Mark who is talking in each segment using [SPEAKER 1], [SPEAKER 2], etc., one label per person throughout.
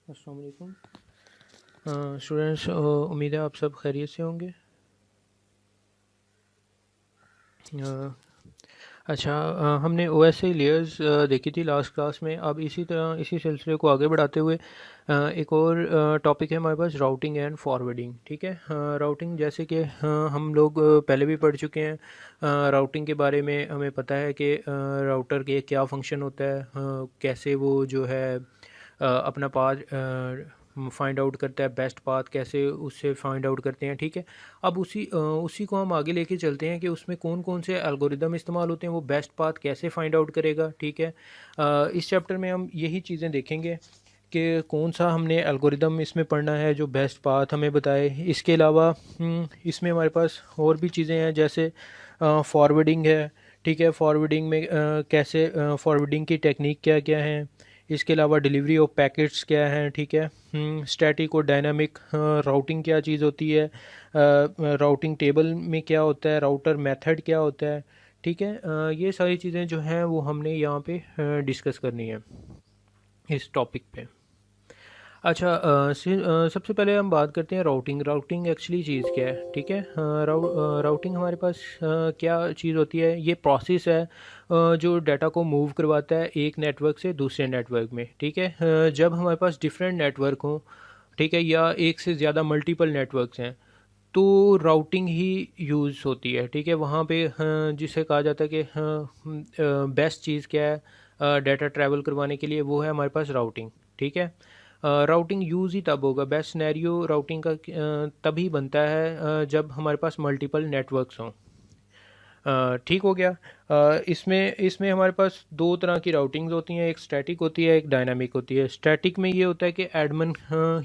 [SPEAKER 1] अस्सलाम वालेकुम स्टूडेंट्स, उम्मीद है आप सब खैरियत से होंगे। अच्छा, हमने ओएसआई लेयर्स देखी थी लास्ट क्लास में। अब इसी तरह इसी सिलसिले को आगे बढ़ाते हुए एक और टॉपिक है हमारे पास, राउटिंग एंड फॉरवर्डिंग। ठीक है, राउटिंग जैसे कि हम लोग पहले भी पढ़ चुके हैं। राउटिंग के बारे में हमें पता है कि राउटर के क्या फंक्शन होता है, कैसे वो जो है अपना पाथ फाइंड आउट करता है, बेस्ट पाथ कैसे उससे फाइंड आउट करते हैं। ठीक है, अब उसी को हम आगे लेके चलते हैं कि उसमें कौन कौन से एल्गोरिदम इस्तेमाल होते हैं, वो बेस्ट पाथ कैसे फाइंड आउट करेगा। ठीक है, इस चैप्टर में हम यही चीज़ें देखेंगे कि कौन सा हमने एल्गोरिदम इसमें पढ़ना है जो बेस्ट पाथ हमें बताए। इसके अलावा इसमें हमारे पास और भी चीज़ें हैं, जैसे फॉरवर्डिंग है। ठीक है, फॉरवर्डिंग में कैसे फॉरवर्डिंग की टेक्निक क्या क्या है। इसके अलावा डिलीवरी ऑफ पैकेट्स क्या हैं। ठीक है, स्टैटिक और डायनामिक राउटिंग क्या चीज़ होती है, राउटिंग टेबल में क्या होता है, राउटर मेथड क्या होता है। ठीक है, ये सारी चीज़ें जो हैं वो हमने यहाँ पे डिस्कस करनी है इस टॉपिक पे। अच्छा, सबसे पहले हम बात करते हैं राउटिंग। राउटिंग एक्चुअली चीज़ क्या है। ठीक है, राउटिंग हमारे पास क्या चीज़ होती है, ये प्रोसेस है जो डाटा को मूव करवाता है एक नेटवर्क से दूसरे नेटवर्क में। ठीक है, जब हमारे पास डिफरेंट नेटवर्क हों, ठीक है, या एक से ज़्यादा मल्टीपल नेटवर्क्स हैं, तो राउटिंग ही यूज़ होती है। ठीक है, वहाँ पे जिसे कहा जाता है कि बेस्ट चीज़ क्या है डाटा ट्रैवल करवाने के लिए, वो है हमारे पास राउटिंग। ठीक है, राउटिंग यूज़ ही तब होगा, बेस्ट सिनेरियो राउटिंग का तभी बनता है जब हमारे पास मल्टीपल नेटवर्क्स हों। ठीक हो गया। इसमें इसमें हमारे पास दो तरह की राउटिंग्स होती हैं, एक स्टैटिक होती है, एक डायनामिक होती है। स्टैटिक में ये होता है कि एडमिन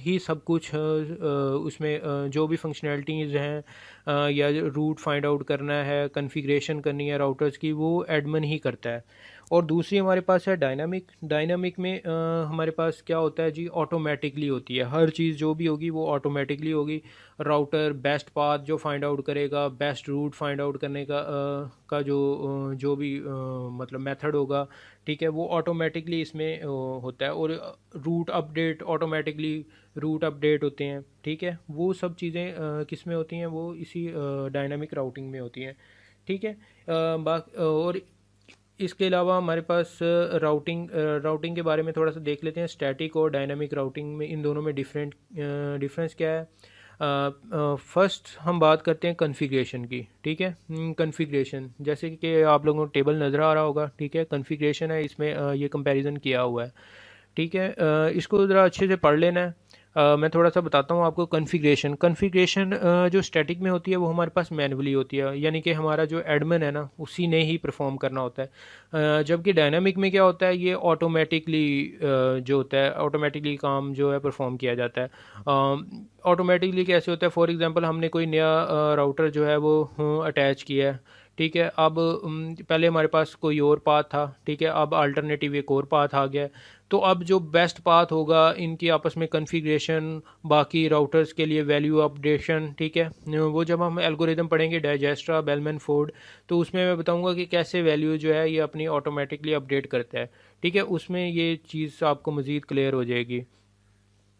[SPEAKER 1] ही सब कुछ उसमें जो भी फंक्शनैलिटीज़ हैं या रूट फाइंड आउट करना है, कॉन्फ़िगरेशन करनी है राउटर्स की, वो एडमिन ही करता है। और दूसरी हमारे पास है डायनामिक। डायनामिक में हमारे पास क्या होता है जी, ऑटोमेटिकली होती है हर चीज़, जो भी होगी वो ऑटोमेटिकली होगी। राउटर बेस्ट पाथ जो फाइंड आउट करेगा, बेस्ट रूट फाइंड आउट करने का जो भी मतलब मेथड होगा, ठीक है, वो ऑटोमेटिकली इसमें होता है। और route update automatically route update होते हैं। ठीक है, वो सब चीज़ें किस में होती हैं, वो इसी डायनामिक राउटिंग में होती हैं। ठीक है, और इसके अलावा हमारे पास राउटिंग के बारे में थोड़ा सा देख लेते हैं। स्टैटिक और डायनामिक राउटिंग में, इन दोनों में डिफरेंस क्या है। फर्स्ट हम बात करते हैं कॉन्फ़िगरेशन की। ठीक है, कॉन्फ़िगरेशन जैसे कि आप लोगों को टेबल नज़र आ रहा होगा। ठीक है, कॉन्फ़िगरेशन है, इसमें ये कंपैरिजन किया हुआ है। ठीक है, इसको ज़रा अच्छे से पढ़ लेना है। मैं थोड़ा सा बताता हूँ आपको। कॉन्फ़िगरेशन कॉन्फ़िगरेशन जो स्टैटिक में होती है वो हमारे पास मैनुअली होती है, यानी कि हमारा जो एडमिन है ना, उसी ने ही परफॉर्म करना होता है। जबकि डायनामिक में क्या होता है, ये ऑटोमेटिकली जो होता है, ऑटोमेटिकली काम जो है परफॉर्म किया जाता है। ऑटोमेटिकली कैसे होता है, फॉर एग्जांपल हमने कोई नया राउटर जो है वो अटैच किया है। ठीक है, अब पहले हमारे पास कोई और पाथ था। ठीक है, अब अल्टरनेटिव एक और पाथ आ गया है। तो अब जो बेस्ट पाथ होगा, इनकी आपस में कॉन्फ़िगरेशन, बाकी राउटर्स के लिए वैल्यू अपडेशन। ठीक है, वो जब हम एल्गोरिदम पढ़ेंगे डाइजेस्ट्रा बेलमैन फोर्ड, तो उसमें मैं बताऊंगा कि कैसे वैल्यू जो है ये अपनी ऑटोमेटिकली अपडेट करता है। ठीक है, उसमें ये चीज़ आपको मज़ीद क्लियर हो जाएगी।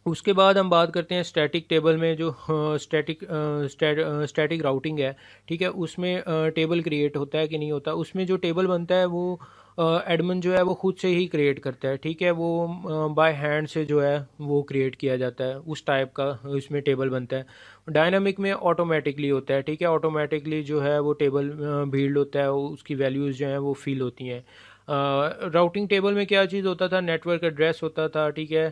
[SPEAKER 1] उसके बाद हम बात करते हैं स्टैटिक टेबल में, जो स्टैटिक राउटिंग है। ठीक है, उसमें टेबल क्रिएट होता है कि नहीं होता। उसमें जो टेबल बनता है वो एडमिन जो है वो खुद से ही क्रिएट करता है। ठीक है, वो बाय हैंड से जो है वो क्रिएट किया जाता है, उस टाइप का इसमें टेबल बनता है। डायनामिक में ऑटोमेटिकली होता है। ठीक है, ऑटोमेटिकली जो है वो टेबल बिल्ड होता है, उसकी वैल्यूज़ जो हैं वो फिल होती हैं। राउटिंग टेबल में क्या चीज़ होता था, नेटवर्क एड्रेस होता था। ठीक है,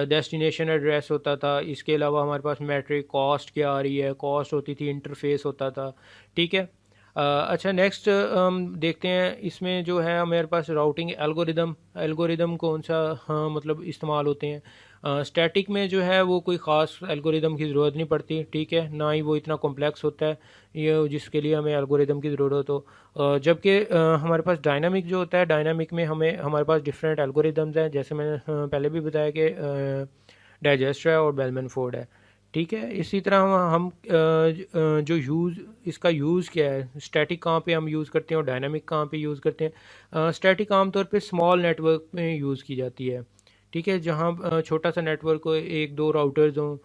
[SPEAKER 1] डेस्टिनेशन एड्रेस होता था। इसके अलावा हमारे पास मैट्रिक कॉस्ट क्या आ रही है, कॉस्ट होती थी, इंटरफेस होता था। ठीक है, अच्छा, नेक्स्ट हम देखते हैं। इसमें जो है हमारे पास राउटिंग एल्गोरिदम, एल्गोरिदम कौन सा हाँ मतलब इस्तेमाल होते हैं। स्टैटिक में जो है वो कोई ख़ास एल्गोरिदम की ज़रूरत नहीं पड़ती। ठीक है, ना ही वो इतना कॉम्प्लेक्स होता है ये जिसके लिए हमें एल्गोरिदम की ज़रूरत हो। जबकि हमारे पास डायनामिक जो होता है, डायनामिक में हमारे पास डिफरेंट एल्गोरिदम्स हैं, जैसे मैंने पहले भी बताया कि डाइजेस्टर है और बेलमैन फोर्ड है। ठीक है, इसी तरह हम जो इसका यूज़ क्या है, स्टैटिक कहाँ पे हम यूज़ करते हैं और डायनामिक कहाँ पे यूज़ करते हैं। स्टैटिक आमतौर पे स्मॉल नेटवर्क में यूज़ की जाती है। ठीक है, जहाँ छोटा सा नेटवर्क हो, एक दो राउटर्स हों,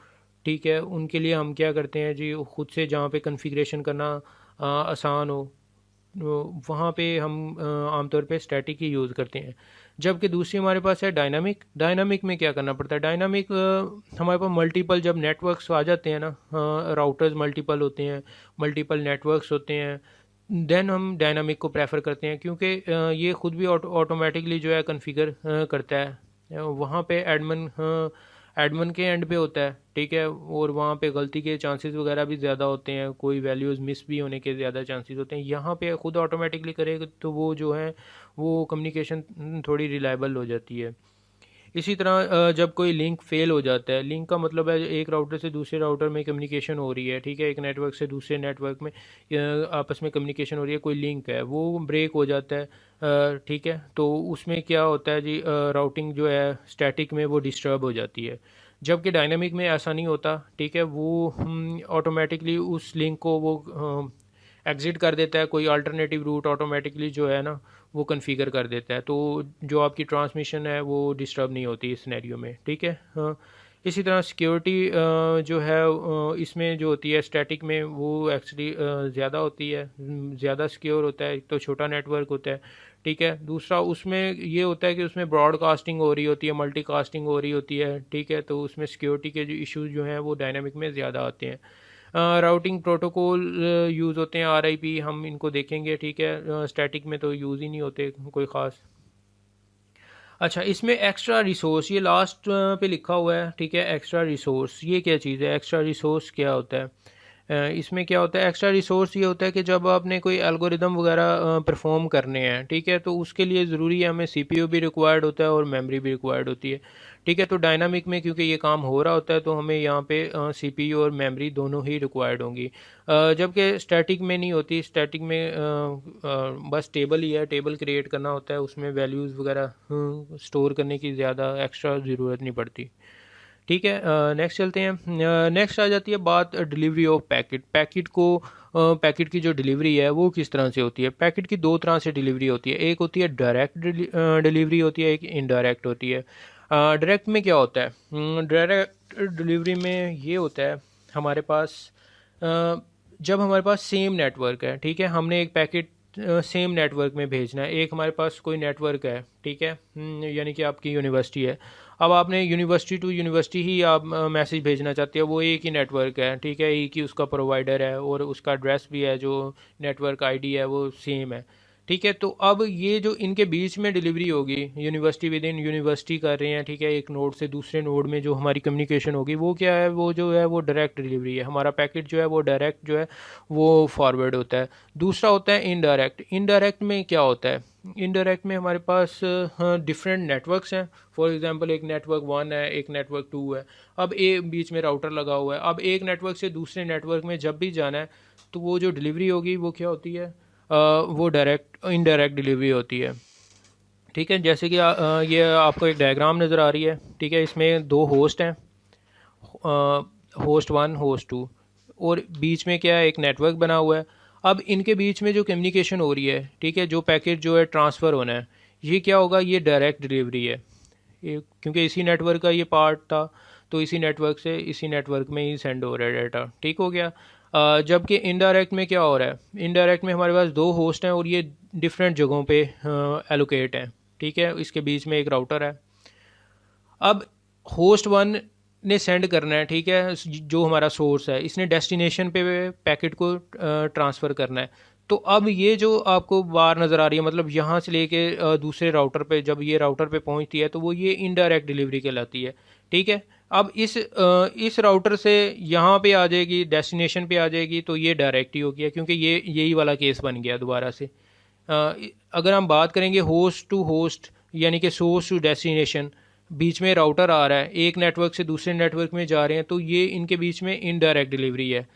[SPEAKER 1] ठीक है, उनके लिए हम क्या करते हैं जी, खुद से जहाँ पे कॉन्फ़िगरेशन करना आसान हो, वहाँ पे हम आमतौर पे स्टैटिक ही यूज़ करते हैं। जबकि दूसरी हमारे पास है डायनामिक। डायनामिक में क्या करना पड़ता है, डायनामिक हमारे पास मल्टीपल जब नेटवर्क्स आ जाते हैं ना, राउटर्स मल्टीपल होते हैं, मल्टीपल नेटवर्क्स होते हैं, देन हम डायनामिक को प्रेफर करते हैं, क्योंकि ये खुद भी ऑटोमेटिकली जो है कॉन्फ़िगर करता है। वहाँ पे एडमन के एंड पे होता है, ठीक है, और वहाँ पे गलती के चांसेस वगैरह भी ज़्यादा होते हैं, कोई वैल्यूज़ मिस भी होने के ज़्यादा चांसेस होते हैं। यहाँ पे खुद ऑटोमेटिकली करेगा तो वो जो है वो कम्युनिकेशन थोड़ी रिलायबल हो जाती है। इसी तरह जब कोई लिंक फेल हो जाता है, लिंक का मतलब है एक राउटर से दूसरे राउटर में कम्युनिकेशन हो रही है, ठीक है, एक नेटवर्क से दूसरे नेटवर्क में आपस में कम्युनिकेशन हो रही है, कोई लिंक है वो ब्रेक हो जाता है, ठीक है, तो उसमें क्या होता है जी, राउटिंग जो है स्टैटिक में वो डिस्टर्ब हो जाती है। जबकि डायनामिक में ऐसा नहीं होता, ठीक है, वो ऑटोमेटिकली उस लिंक को वो एग्ज़िट कर देता है, कोई अल्टरनेटिव रूट ऑटोमेटिकली जो है ना वो कन्फिगर कर देता है, तो जो आपकी ट्रांसमिशन है वो डिस्टर्ब नहीं होती इस सिनेरियो में, ठीक है। हाँ, इसी तरह सिक्योरिटी जो है इसमें जो होती है स्टैटिक में वो एक्चुअली ज़्यादा होती है, ज़्यादा सिक्योर होता है, एक तो छोटा नेटवर्क होता है, ठीक है, दूसरा उसमें ये होता है कि उसमें ब्रॉडकास्टिंग हो रही होती है, मल्टीकास्टिंग हो रही होती है, ठीक है, तो उसमें सिक्योरिटी के जो इश्यूज जो हैं वो डायनामिक में ज़्यादा आते हैं। राउटिंग प्रोटोकॉल यूज़ होते हैं, आरआईपी हम इनको देखेंगे, ठीक है, स्टैटिक में तो यूज़ ही नहीं होते कोई ख़ास। अच्छा, इसमें एक्स्ट्रा रिसोर्स ये लास्ट पे लिखा हुआ है, ठीक है, एक्स्ट्रा रिसोर्स ये क्या चीज़ है, एक्स्ट्रा रिसोर्स क्या होता है? इसमें क्या होता है, एक्स्ट्रा रिसोर्स ये होता है कि जब आपने कोई एल्गोरिदम वगैरह परफॉर्म करने हैं, ठीक है, तो उसके लिए ज़रूरी है, हमें सीपीयू भी रिक्वायर्ड होता है और मेमोरी भी रिक्वायर्ड होती है, ठीक है, तो डायनामिक में क्योंकि ये काम हो रहा होता है तो हमें यहाँ पे सीपीयू और मेमोरी दोनों ही रिक्वायर्ड होंगी, जबकि स्टैटिक में नहीं होती। स्टैटिक में बस टेबल ही है, टेबल क्रिएट करना होता है, उसमें वैल्यूज़ वगैरह स्टोर करने की ज़्यादा एक्स्ट्रा ज़रूरत नहीं पड़ती, ठीक है। नेक्स्ट चलते हैं। नेक्स्ट आ जाती है बात डिलीवरी ऑफ पैकेट। पैकेट की जो डिलीवरी है वो किस तरह से होती है। पैकेट की दो तरह से डिलीवरी होती है, एक होती है डायरेक्ट डिलीवरी होती है, एक इनडायरेक्ट होती है। डायरेक्ट में क्या होता है, डायरेक्ट डिलीवरी में ये होता है हमारे पास अ, जब हमारे पास सेम नेटवर्क है, ठीक है, हमने एक पैकेट सेम नेटवर्क में भेजना है, एक हमारे पास कोई नेटवर्क है, ठीक है, यानी कि आपकी यूनिवर्सिटी है, अब आपने यूनिवर्सिटी टू यूनिवर्सिटी ही आप मैसेज भेजना चाहते हो, वो एक ही नेटवर्क है, ठीक है, एक ही उसका प्रोवाइडर है और उसका एड्रेस भी है, जो नेटवर्क आईडी है वो सेम है, ठीक है, तो अब ये जो इनके बीच में डिलीवरी होगी, यूनिवर्सिटी विद इन यूनिवर्सिटी कर रहे हैं, ठीक है, एक नोड से दूसरे नोड में जो हमारी कम्युनिकेशन होगी वो क्या है, वो जो है वो डायरेक्ट डिलीवरी है, हमारा पैकेट जो है वो डायरेक्ट जो है वो फॉरवर्ड होता है। दूसरा होता है इनडायरेक्ट। इनडायरेक्ट में क्या होता है, इनडायरेक्ट में हमारे पास डिफरेंट नेटवर्क्स हैं, फॉर एग्जांपल एक नेटवर्क 1 है, एक नेटवर्क 2 है, अब बीच में राउटर लगा हुआ है, अब एक नेटवर्क से दूसरे नेटवर्क में जब भी जाना है तो वो जो डिलीवरी होगी वो क्या होती है, वो डायरेक्ट इनडायरेक्ट डिलीवरी होती है, ठीक है। जैसे कि ये आपको एक डायग्राम नज़र आ रही है, ठीक है, इसमें दो होस्ट हैं, होस्ट 1 होस्ट 2, और बीच में क्या है, एक नेटवर्क बना हुआ है। अब इनके बीच में जो कम्युनिकेशन हो रही है, ठीक है, जो पैकेट जो है ट्रांसफ़र होना है, ये क्या होगा, ये डायरेक्ट डिलीवरी है, ये क्योंकि इसी नेटवर्क का ये पार्ट था, तो इसी नेटवर्क से इसी नेटवर्क में ही सेंड हो रहा है डाटा, ठीक हो गया। जबकि इनडायरेक्ट में क्या हो रहा है, इनडायरेक्ट में हमारे पास दो होस्ट हैं और ये डिफरेंट जगहों पे एलोकेट हैं, ठीक है, इसके बीच में एक राउटर है। अब होस्ट 1 ने सेंड करना है, ठीक है, जो हमारा सोर्स है, इसने डेस्टिनेशन पे पैकेट को ट्रांसफ़र करना है, तो अब ये जो आपको बार नज़र आ रही है, मतलब यहाँ से लेके दूसरे राउटर पे जब ये राउटर पे पहुँचती है तो वो ये इनडायरेक्ट डिलीवरी कहलाती है, ठीक है। अब इस राउटर से यहाँ पे आ जाएगी, डेस्टिनेशन पे आ जाएगी, तो ये डायरेक्ट ही हो गया, क्योंकि ये यही वाला केस बन गया दोबारा से। अगर हम बात करेंगे होस्ट टू होस्ट, यानी कि सोर्स टू डेस्टिनेशन, बीच में राउटर आ रहा है, एक नेटवर्क से दूसरे नेटवर्क में जा रहे हैं, तो ये इनके बीच में इनडायरेक्ट डिलीवरी है,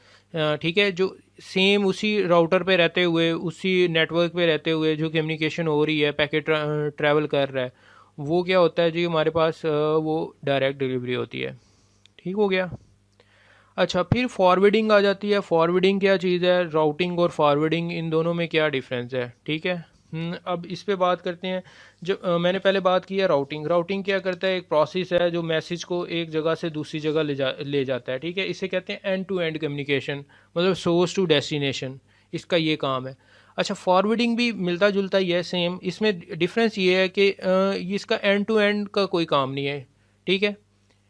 [SPEAKER 1] ठीक है, जो सेम उसी राउटर पे रहते हुए, उसी नेटवर्क पे रहते हुए जो कम्युनिकेशन हो रही है, पैकेट ट्रैवल कर रहा है, वो क्या होता है जी, हमारे पास वो डायरेक्ट डिलीवरी होती है, ठीक हो गया। अच्छा, फिर फॉरवर्डिंग आ जाती है। फॉरवर्डिंग क्या चीज़ है, राउटिंग और फॉरवर्डिंग इन दोनों में क्या डिफरेंस है, ठीक है। अब इस पे बात करते हैं। जो मैंने पहले बात की है राउटिंग। राउटिंग क्या करता है, एक प्रोसेस है जो मैसेज को एक जगह से दूसरी जगह ले जाता है, ठीक है। इसे कहते हैं एंड टू एंड कम्युनिकेशन, मतलब सोर्स टू डेस्टिनेशन, इसका ये काम है। अच्छा, फॉरवर्डिंग भी मिलता जुलता ही है, सेम। इसमें डिफरेंस ये है कि ये इसका एंड टू एंड का कोई काम नहीं है, ठीक है।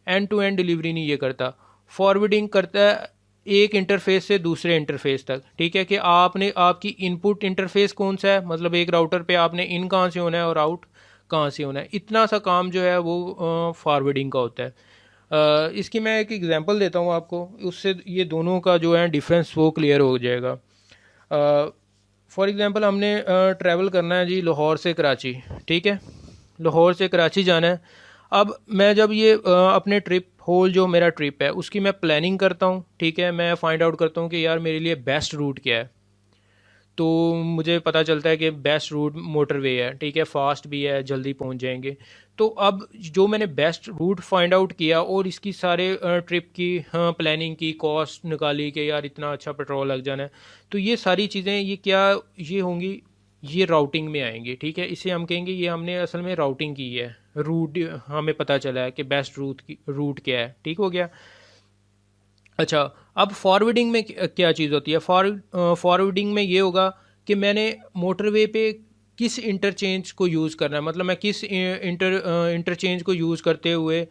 [SPEAKER 1] एंड टू एंड डिलीवरी नहीं ये करता। फॉरवर्डिंग करता है एक इंटरफेस से दूसरे इंटरफेस तक, ठीक है। कि आपने आपकी इनपुट इंटरफेस कौन सा है, मतलब एक राउटर पे आपने इन कहाँ से होना है और आउट कहाँ से होना है, इतना सा काम जो है वो फॉरवर्डिंग का होता है। इसकी मैं एक एग्जांपल देता हूँ आपको, उससे ये दोनों का जो है डिफरेंस वो क्लियर हो जाएगा। फॉर एग्जांपल हमने ट्रैवल करना है जी लाहौर से कराची, ठीक है। लाहौर से कराची जाना है। अब मैं जब ये अपने ट्रिप होल जो मेरा ट्रिप है उसकी मैं प्लानिंग करता हूँ, ठीक है। मैं फाइंड आउट करता हूँ कि यार मेरे लिए बेस्ट रूट क्या है। तो मुझे पता चलता है कि बेस्ट रूट मोटरवे है, ठीक है, फास्ट भी है, जल्दी पहुंच जाएंगे। तो अब जो मैंने बेस्ट रूट फाइंड आउट किया और इसकी सारे ट्रिप की प्लानिंग की, कॉस्ट निकाली कि यार इतना अच्छा पेट्रोल लग जाना है। तो ये सारी चीज़ें ये क्या ये होंगी, ये राउटिंग में आएंगी, ठीक है। इसे हम कहेंगे ये हमने असल में राउटिंग की है। रूट हमें पता चला है कि बेस्ट रूट क्या है, ठीक हो गया। अच्छा, अब फॉरवर्डिंग में क्या चीज़ होती है। फॉरवर्डिंग में ये होगा कि मैंने मोटरवे पे किस इंटरचेंज को यूज़ करना है, मतलब मैं किस इंटरचेंज को यूज़ करते हुए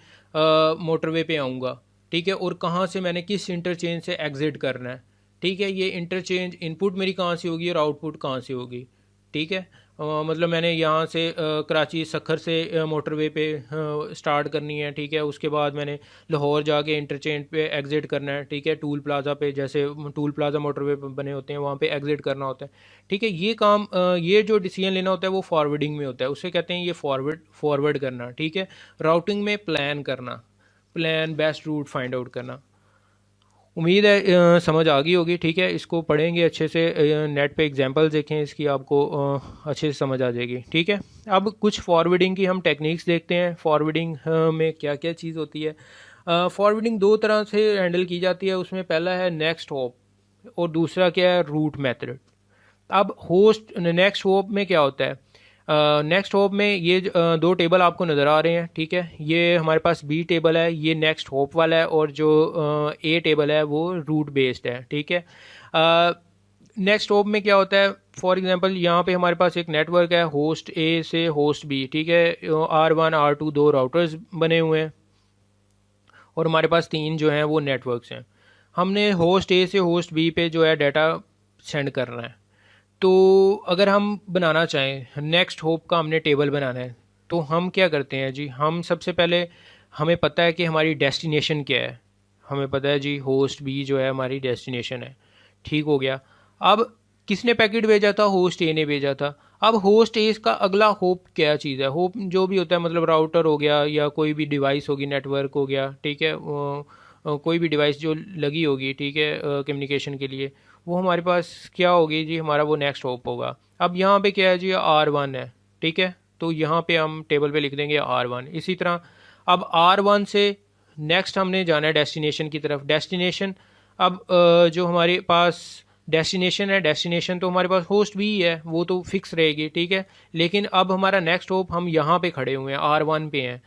[SPEAKER 1] मोटरवे पे आऊँगा, ठीक है। और कहाँ से मैंने किस इंटरचेंज से एग्ज़िट करना है, ठीक है। ये इंटरचेंज इनपुट मेरी कहाँ से होगी और आउटपुट कहाँ से होगी, ठीक है। मतलब मैंने यहाँ से कराची सखर से मोटरवे पे स्टार्ट करनी है, ठीक है। उसके बाद मैंने लाहौर जाके इंटरचेंज पे एग्ज़िट करना है, ठीक है। टूल प्लाज़ा पे, जैसे टूल प्लाज़ा मोटरवे पे बने होते हैं, वहाँ पे एग्ज़िट करना होता है, ठीक है। ये काम ये जो डिसीजन लेना होता है वो फॉरवर्डिंग में होता है, उसे कहते हैं ये फॉरवर्ड करना, ठीक है। राउटिंग में प्लान करना, plan best route find out करना। उम्मीद है समझ आ गई होगी, ठीक है। इसको पढ़ेंगे अच्छे से, नेट पे एग्जांपल देखें इसकी, आपको अच्छे से समझ आ जाएगी, ठीक है। अब कुछ फॉरवर्डिंग की हम टेक्निक्स देखते हैं। फॉरवर्डिंग में क्या क्या चीज़ होती है। फॉरवर्डिंग दो तरह से हैंडल की जाती है, उसमें पहला है नेक्स्ट हॉप और दूसरा क्या है, रूट मेथड। अब होस्ट नेक्स्ट होप में क्या होता है, नेक्स्ट होप में ये दो टेबल आपको नज़र आ रहे हैं, ठीक है। ये हमारे पास बी टेबल है, ये नेक्स्ट होप वाला है, और जो ए टेबल है वो रूट बेस्ड है, ठीक है। नेक्स्ट होप में क्या होता है, फॉर एग्जांपल यहाँ पे हमारे पास एक नेटवर्क है होस्ट ए से होस्ट बी, ठीक है। R1 R2 दो राउटर्स बने हुए हैं और हमारे पास तीन जो हैं वो नेटवर्क्स हैं। हमने होस्ट ए से होस्ट बी पे जो है डाटा सेंड करना है। तो अगर हम बनाना चाहें नेक्स्ट होप का, हमने टेबल बनाना है, तो हम क्या करते हैं जी, हम सबसे पहले हमें पता है कि हमारी डेस्टिनेशन क्या है। हमें पता है जी होस्ट बी जो है हमारी डेस्टिनेशन है, ठीक हो गया। अब किसने पैकेट भेजा था, होस्ट ए ने भेजा था। अब होस्ट ए का अगला होप क्या चीज़ है, होप जो भी होता है मतलब राउटर हो गया या कोई भी डिवाइस होगी, नेटवर्क हो गया, ठीक है। कोई भी डिवाइस जो लगी होगी, ठीक है, कम्युनिकेशन के लिए, वो हमारे पास क्या होगी जी, हमारा वो नेक्स्ट होप होगा। अब यहाँ पे क्या है जी, R1 है, ठीक है। तो यहाँ पे हम टेबल पे लिख देंगे R1। इसी तरह अब R1 से नेक्स्ट हमने जाना है डेस्टिनेशन की तरफ। डेस्टिनेशन, अब जो हमारे पास डेस्टिनेशन है, डेस्टिनेशन तो हमारे पास होस्ट भी है, वो तो फिक्स रहेगी, ठीक है। लेकिन अब हमारा नेक्स्ट होप हम यहाँ पे खड़े हुए हैं, R1 पे हैं।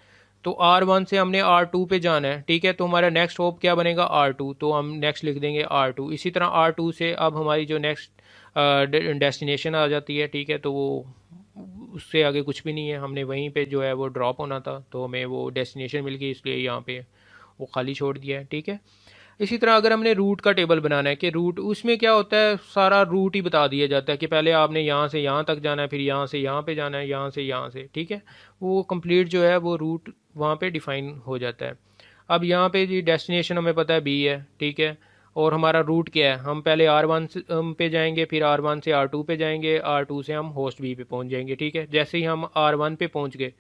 [SPEAKER 1] तो R1 से हमने R2 पे जाना है, ठीक है। तो हमारा नेक्स्ट होप क्या बनेगा, R2। तो हम नेक्स्ट लिख देंगे R2। इसी तरह R2 से अब हमारी जो नेक्स्ट डेस्टिनेशन आ जाती है, ठीक है। तो वो उससे आगे कुछ भी नहीं है, हमने वहीं पे जो है वो ड्रॉप होना था, तो हमें वो डेस्टिनेशन मिल गई, इसलिए यहाँ पे वो खाली छोड़ दिया है, ठीक है। इसी तरह अगर हमने रूट का टेबल बनाना है कि रूट, उसमें क्या होता है, सारा रूट ही बता दिया जाता है कि पहले आपने यहाँ से यहाँ तक जाना है, फिर यहाँ से यहाँ पे जाना है, यहाँ से यहाँ से, ठीक है। वो कंप्लीट जो है वो रूट वहाँ पे डिफाइन हो जाता है। अब यहाँ पे जी डेस्टिनेशन हमें पता है बी है, ठीक है। और हमारा रूट क्या है, हम पहले R1 पे जाएंगे, फिर R1 से R2 पे जाएंगे, R2 से हम होस्ट बी पे पहुँच जाएंगे, ठीक है। जैसे ही हम R1 पे पहुँच गए,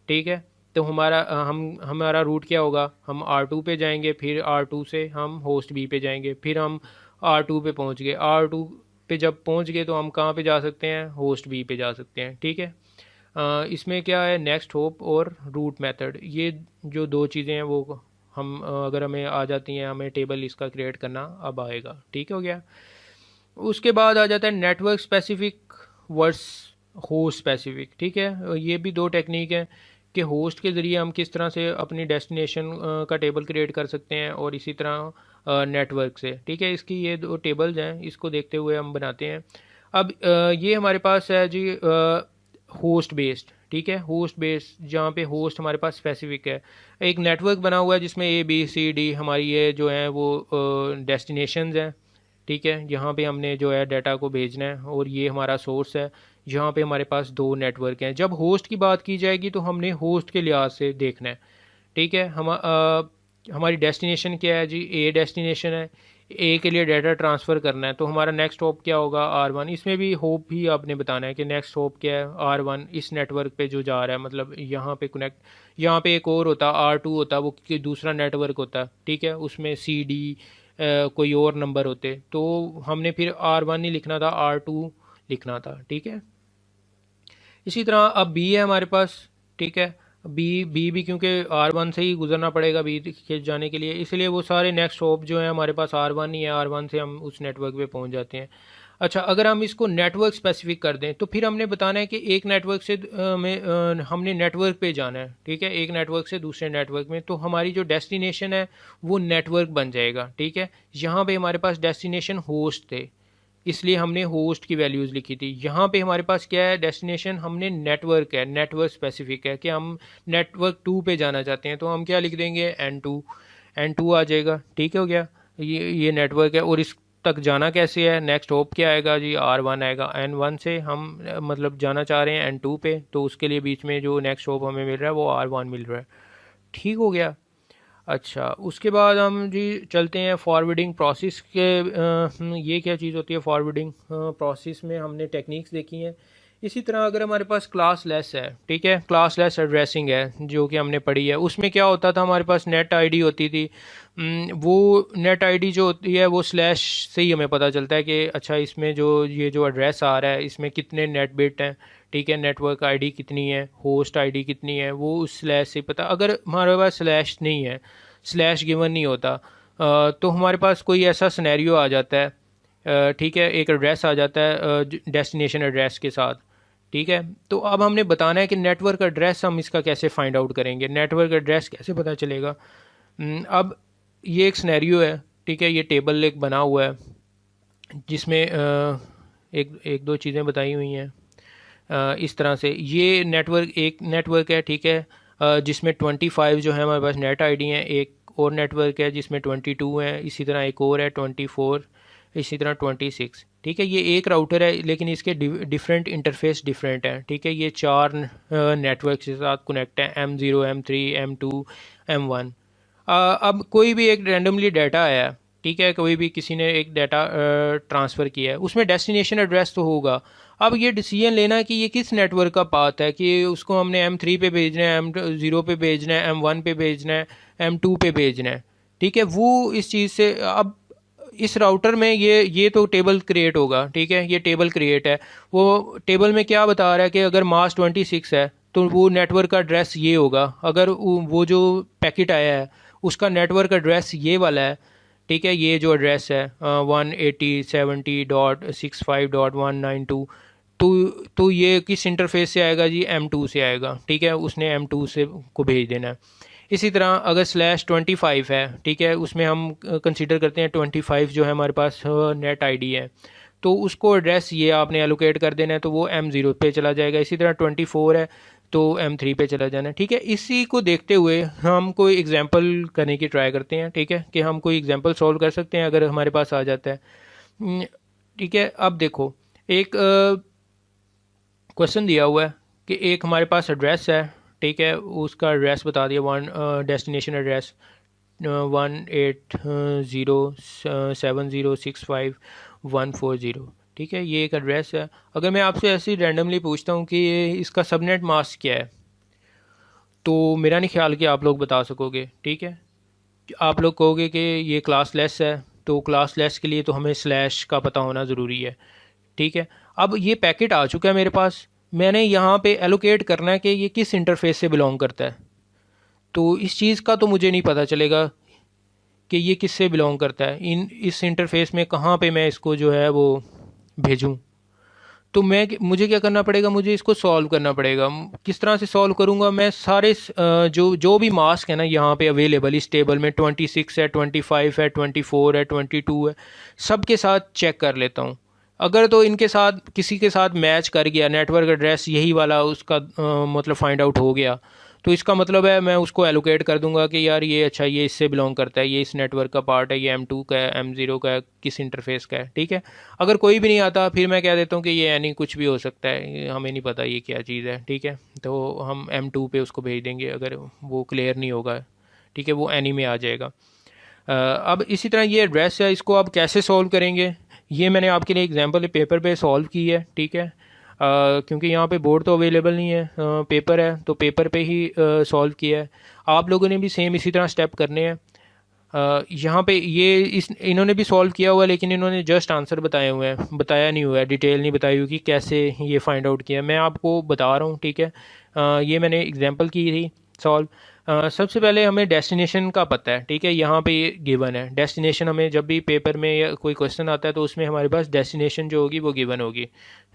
[SPEAKER 1] ठीक है, तो हमारा रूट क्या होगा, हम R2 पे जाएंगे, फिर R2 से हम होस्ट बी पे जाएंगे, फिर हम R2 पे पहुंच गए। R2 पे जब पहुंच गए तो हम कहाँ पे जा सकते हैं, होस्ट बी पे जा सकते हैं, ठीक है। इसमें क्या है, नेक्स्ट होप और रूट मेथड, ये जो दो चीज़ें हैं वो हम अगर हमें आ जाती हैं, हमें टेबल इसका क्रिएट करना अब आएगा, ठीक हो गया। उसके बाद आ जाता है network specific words host specific. ठीक है, ये भी दो टेक्निक है कि होस्ट के ज़रिए हम किस तरह से अपनी डेस्टिनेशन का टेबल क्रिएट कर सकते हैं, और इसी तरह नेटवर्क से। ठीक है, इसकी ये दो टेबल्स हैं, इसको देखते हुए हम बनाते हैं। अब ये हमारे पास है जी होस्ट बेस्ड। ठीक है, होस्ट बेस्ड जहाँ पे होस्ट हमारे पास स्पेसिफिक है। एक नेटवर्क बना हुआ है जिसमें A B C D हमारी ये जो है वो डेस्टिनेशंस हैं। ठीक है, यहाँ पे हमने जो है डाटा को भेजना है, और ये हमारा सोर्स है। यहाँ पे हमारे पास दो नेटवर्क हैं। जब होस्ट की बात की जाएगी तो हमने होस्ट के लिहाज से देखना है। ठीक है, हमारी डेस्टिनेशन क्या है जी, ए डेस्टिनेशन है। ए के लिए डाटा ट्रांसफ़र करना है, तो हमारा नेक्स्ट हॉप क्या होगा, R1। इसमें भी होप भी आपने बताना है कि नेक्स्ट हॉप क्या है, R1 इस नेटवर्क पे जो जा रहा है, मतलब यहाँ पे कनेक्ट। यहाँ पे एक और होता R2 होता, वो दूसरा नेटवर्क होता। ठीक है, उसमें CD कोई और नंबर होते, तो हमने फिर R1 नहीं लिखना था, R2 लिखना था। ठीक है, इसी तरह अब बी है हमारे पास। ठीक है, बी बी भी क्योंकि R1 से ही गुजरना पड़ेगा बी के जाने के लिए, इसलिए वो सारे नेक्स्ट हॉप जो है हमारे पास R1 ही है। R1 से हम उस नेटवर्क पे पहुंच जाते हैं। अच्छा, अगर हम इसको नेटवर्क स्पेसिफिक कर दें तो फिर हमने बताना है कि एक नेटवर्क से हमने नेटवर्क पे जाना है। ठीक है, एक नेटवर्क से दूसरे नेटवर्क में, तो हमारी जो डेस्टिनेशन है वो नेटवर्क बन जाएगा। ठीक है, यहाँ पे हमारे पास डेस्टिनेशन होस्ट थे, इसलिए हमने होस्ट की वैल्यूज़ लिखी थी। यहाँ पे हमारे पास क्या है, डेस्टिनेशन हमने नेटवर्क है, नेटवर्क स्पेसिफिक है कि हम नेटवर्क 2 पे जाना चाहते हैं, तो हम क्या लिख देंगे, N2 आ जाएगा। ठीक हो गया, ये नेटवर्क है। और इस तक जाना कैसे है, नेक्स्ट हॉप क्या आएगा जी, R1 आएगा। N1 से हम मतलब जाना चाह रहे हैं N2 पे, तो उसके लिए बीच में जो नेक्स्ट हॉप हमें मिल रहा है वो R1 मिल रहा है। ठीक हो गया। अच्छा, उसके बाद हम जी चलते हैं फॉरवर्डिंग प्रोसेस के। ये क्या चीज़ होती है फॉरवर्डिंग प्रोसेस में, हमने टेक्निक्स देखी हैं। इसी तरह अगर हमारे पास क्लास लेस है, ठीक है, क्लास लेस एड्रेसिंग है जो कि हमने पढ़ी है, उसमें क्या होता था, हमारे पास नेट आईडी होती थी। वो नेट आईडी जो होती है वो स्लैश से ही हमें पता चलता है कि अच्छा इसमें जो ये जो एड्रेस आ रहा है इसमें कितने नेट बिट हैं। ठीक है, नेटवर्क आईडी कितनी है, होस्ट आईडी कितनी है, वो उस स्लैश से पता। अगर हमारे पास स्लैश नहीं है, स्लैश गिवन नहीं होता, तो हमारे पास कोई ऐसा सिनेरियो आ जाता है। ठीक है, एक एड्रेस आ जाता है डेस्टिनेशन एड्रेस के साथ। ठीक है, तो अब हमने बताना है कि नेटवर्क एड्रेस हम इसका कैसे फाइंड आउट करेंगे, नेटवर्क एड्रेस कैसे पता चलेगा। अब ये एक सिनेरियो है। ठीक है, ये टेबल एक बना हुआ है जिसमें एक एक दो चीज़ें बताई हुई हैं। इस तरह से ये नेटवर्क एक नेटवर्क है। ठीक है, जिसमें 25 जो है हमारे पास नेट आईडी हैं। एक और नेटवर्क है जिसमें 22 हैं। इसी तरह एक और है 24, इसी तरह 26। ठीक है, ये एक राउटर है लेकिन इसके डिफरेंट इंटरफेस डिफरेंट हैं। ठीक है, ये चार नेटवर्क के साथ कनेक्ट है, M0 M3 M2 M1। अब कोई भी एक रैंडमली डाटा आया, ठीक है, कोई भी किसी ने एक डाटा ट्रांसफ़र किया है, उसमें डेस्टिनेशन एड्रेस तो होगा। अब ये डिसीजन लेना है कि ये किस नेटवर्क का पाथ है, कि उसको हमने M3 पे भेजना है, M0 पे भेजना है, M1 पे भेजना है, M2 पे भेजना है। ठीक है, वो इस चीज़ से अब इस राउटर में ये तो टेबल क्रिएट होगा। ठीक है, ये टेबल क्रिएट है। वो टेबल में क्या बता रहा है कि अगर मास 26 है तो वो नेटवर्क का एड्रेस ये होगा। अगर वो जो पैकेट आया है उसका नेटवर्क एड्रेस ये वाला है। ठीक है, ये जो एड्रेस है 18070.65.192, तो ये किस इंटरफेस से आएगा जी, M2 से आएगा। ठीक है, उसने M2 से को भेज देना है। इसी तरह अगर /25 है, ठीक है, उसमें हम कंसीडर करते हैं 25 जो है हमारे पास नेट आईडी है, तो उसको एड्रेस ये आपने एलोकेट कर देना है, तो वो M0 पे चला जाएगा। इसी तरह 24 है तो M3 पे चला जाना है। ठीक है, इसी को देखते हुए हम कोई एग्जांपल करने की ट्राई करते हैं। ठीक है, कि हम कोई एग्जांपल सॉल्व कर सकते हैं अगर हमारे पास आ जाता है। ठीक है, अब देखो एक क्वेश्चन दिया हुआ है कि एक हमारे पास एड्रेस है। ठीक है, उसका एड्रेस बता दिया, डेस्टिनेशन एड्रेस 1807065.140। ठीक है, ये एक एड्रेस है। अगर मैं आपसे ऐसे ही रैंडमली पूछता हूँ कि इसका सबनेट मास्क क्या है, तो मेरा नहीं ख्याल कि आप लोग बता सकोगे। ठीक है, आप लोग कहोगे कि ये क्लास लेस है, तो क्लास लेस के लिए तो हमें स्लैश का पता होना ज़रूरी है। ठीक है, अब ये पैकेट आ चुका है मेरे पास, मैंने यहाँ पे एलोकेट करना है कि ये किस इंटरफेस से बिलोंग करता है। तो इस चीज़ का तो मुझे नहीं पता चलेगा कि ये किससे बिलोंग करता है, इस इंटरफेस में कहाँ पे मैं इसको जो है वो भेजूँ। तो मुझे क्या करना पड़ेगा, मुझे इसको सॉल्व करना पड़ेगा। किस तरह से सॉल्व करूँगा, मैं सारे जो भी मास्क है ना यहाँ पे अवेलेबल इस टेबल में, 26 है, 25 है, 24 है, 22 है, सब के साथ चेक कर लेता हूँ। अगर तो इनके साथ किसी के साथ मैच कर गया, नेटवर्क एड्रेस यही वाला उसका मतलब फाइंड आउट हो गया, तो इसका मतलब है मैं उसको एलोकेट कर दूंगा कि यार ये अच्छा ये इससे बिलोंग करता है, ये इस नेटवर्क का पार्ट है, ये M2 का है, M0 का है, किस इंटरफेस का है, ठीक है। अगर कोई भी नहीं आता फिर मैं कह देता हूँ कि ये एनी कुछ भी हो सकता है, हमें नहीं पता ये क्या चीज़ है, ठीक है। तो हम M2 पे उसको भेज देंगे अगर वो क्लियर नहीं होगा, ठीक है, वो एनी में आ जाएगा। अब इसी तरह ये एड्रेस है, इसको आप कैसे सॉल्व करेंगे, ये मैंने आपके लिए एग्जांपल पेपर पे सॉल्व की है, ठीक है। क्योंकि यहाँ पे बोर्ड तो अवेलेबल नहीं है, पेपर है, तो पेपर पे ही सॉल्व किया है। आप लोगों ने भी सेम इसी तरह स्टेप करने हैं। यहाँ पे ये इन्होंने भी सॉल्व किया हुआ है, लेकिन इन्होंने जस्ट आंसर बताए हुए हैं, बताया नहीं हुआ है, डिटेल नहीं बताई हुई कि कैसे ये फाइंड आउट किया। मैं आपको बता रहा हूँ, ठीक है। ये मैंने एग्जांपल की थी सॉल्व। सबसे पहले हमें डेस्टिनेशन का पता है, ठीक है, यहाँ पे ये गिवन है डेस्टिनेशन। हमें जब भी पेपर में या कोई क्वेश्चन आता है तो उसमें हमारे पास डेस्टिनेशन जो होगी वो गिवन होगी,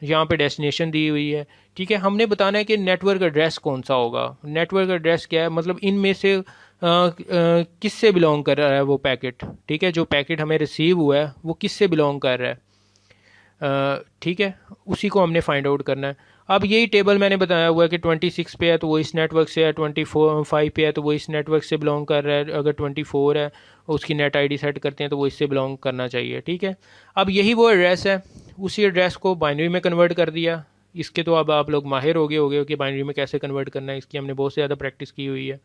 [SPEAKER 1] यहाँ पे डेस्टिनेशन दी हुई है, ठीक है। हमने बताना है कि नेटवर्क एड्रेस कौन सा होगा। नेटवर्क एड्रेस क्या है, मतलब इनमें से किससे बिलोंग कर रहा है वो पैकेट, ठीक है, जो पैकेट हमें रिसीव हुआ है वो किससे बिलोंग कर रहा है, ठीक है, उसी को हमने फाइंड आउट करना है। अब यही टेबल मैंने बताया हुआ है कि 26 पे है तो वो इस नेटवर्क से है, 25 पे है तो वो इस नेटवर्क से बिलोंग कर रहा है, अगर 24 है उसकी नेट आईडी सेट करते हैं तो वो इससे बिलोंग करना चाहिए, ठीक है। अब यही वो एड्रेस है, उसी एड्रेस को बाइनरी में कन्वर्ट कर दिया। इसके तो अब आप लोग माहिर हो गए कि बाइनरी में कैसे कन्वर्ट करना है, इसकी हमने बहुत ज़्यादा प्रैक्टिस की हुई है,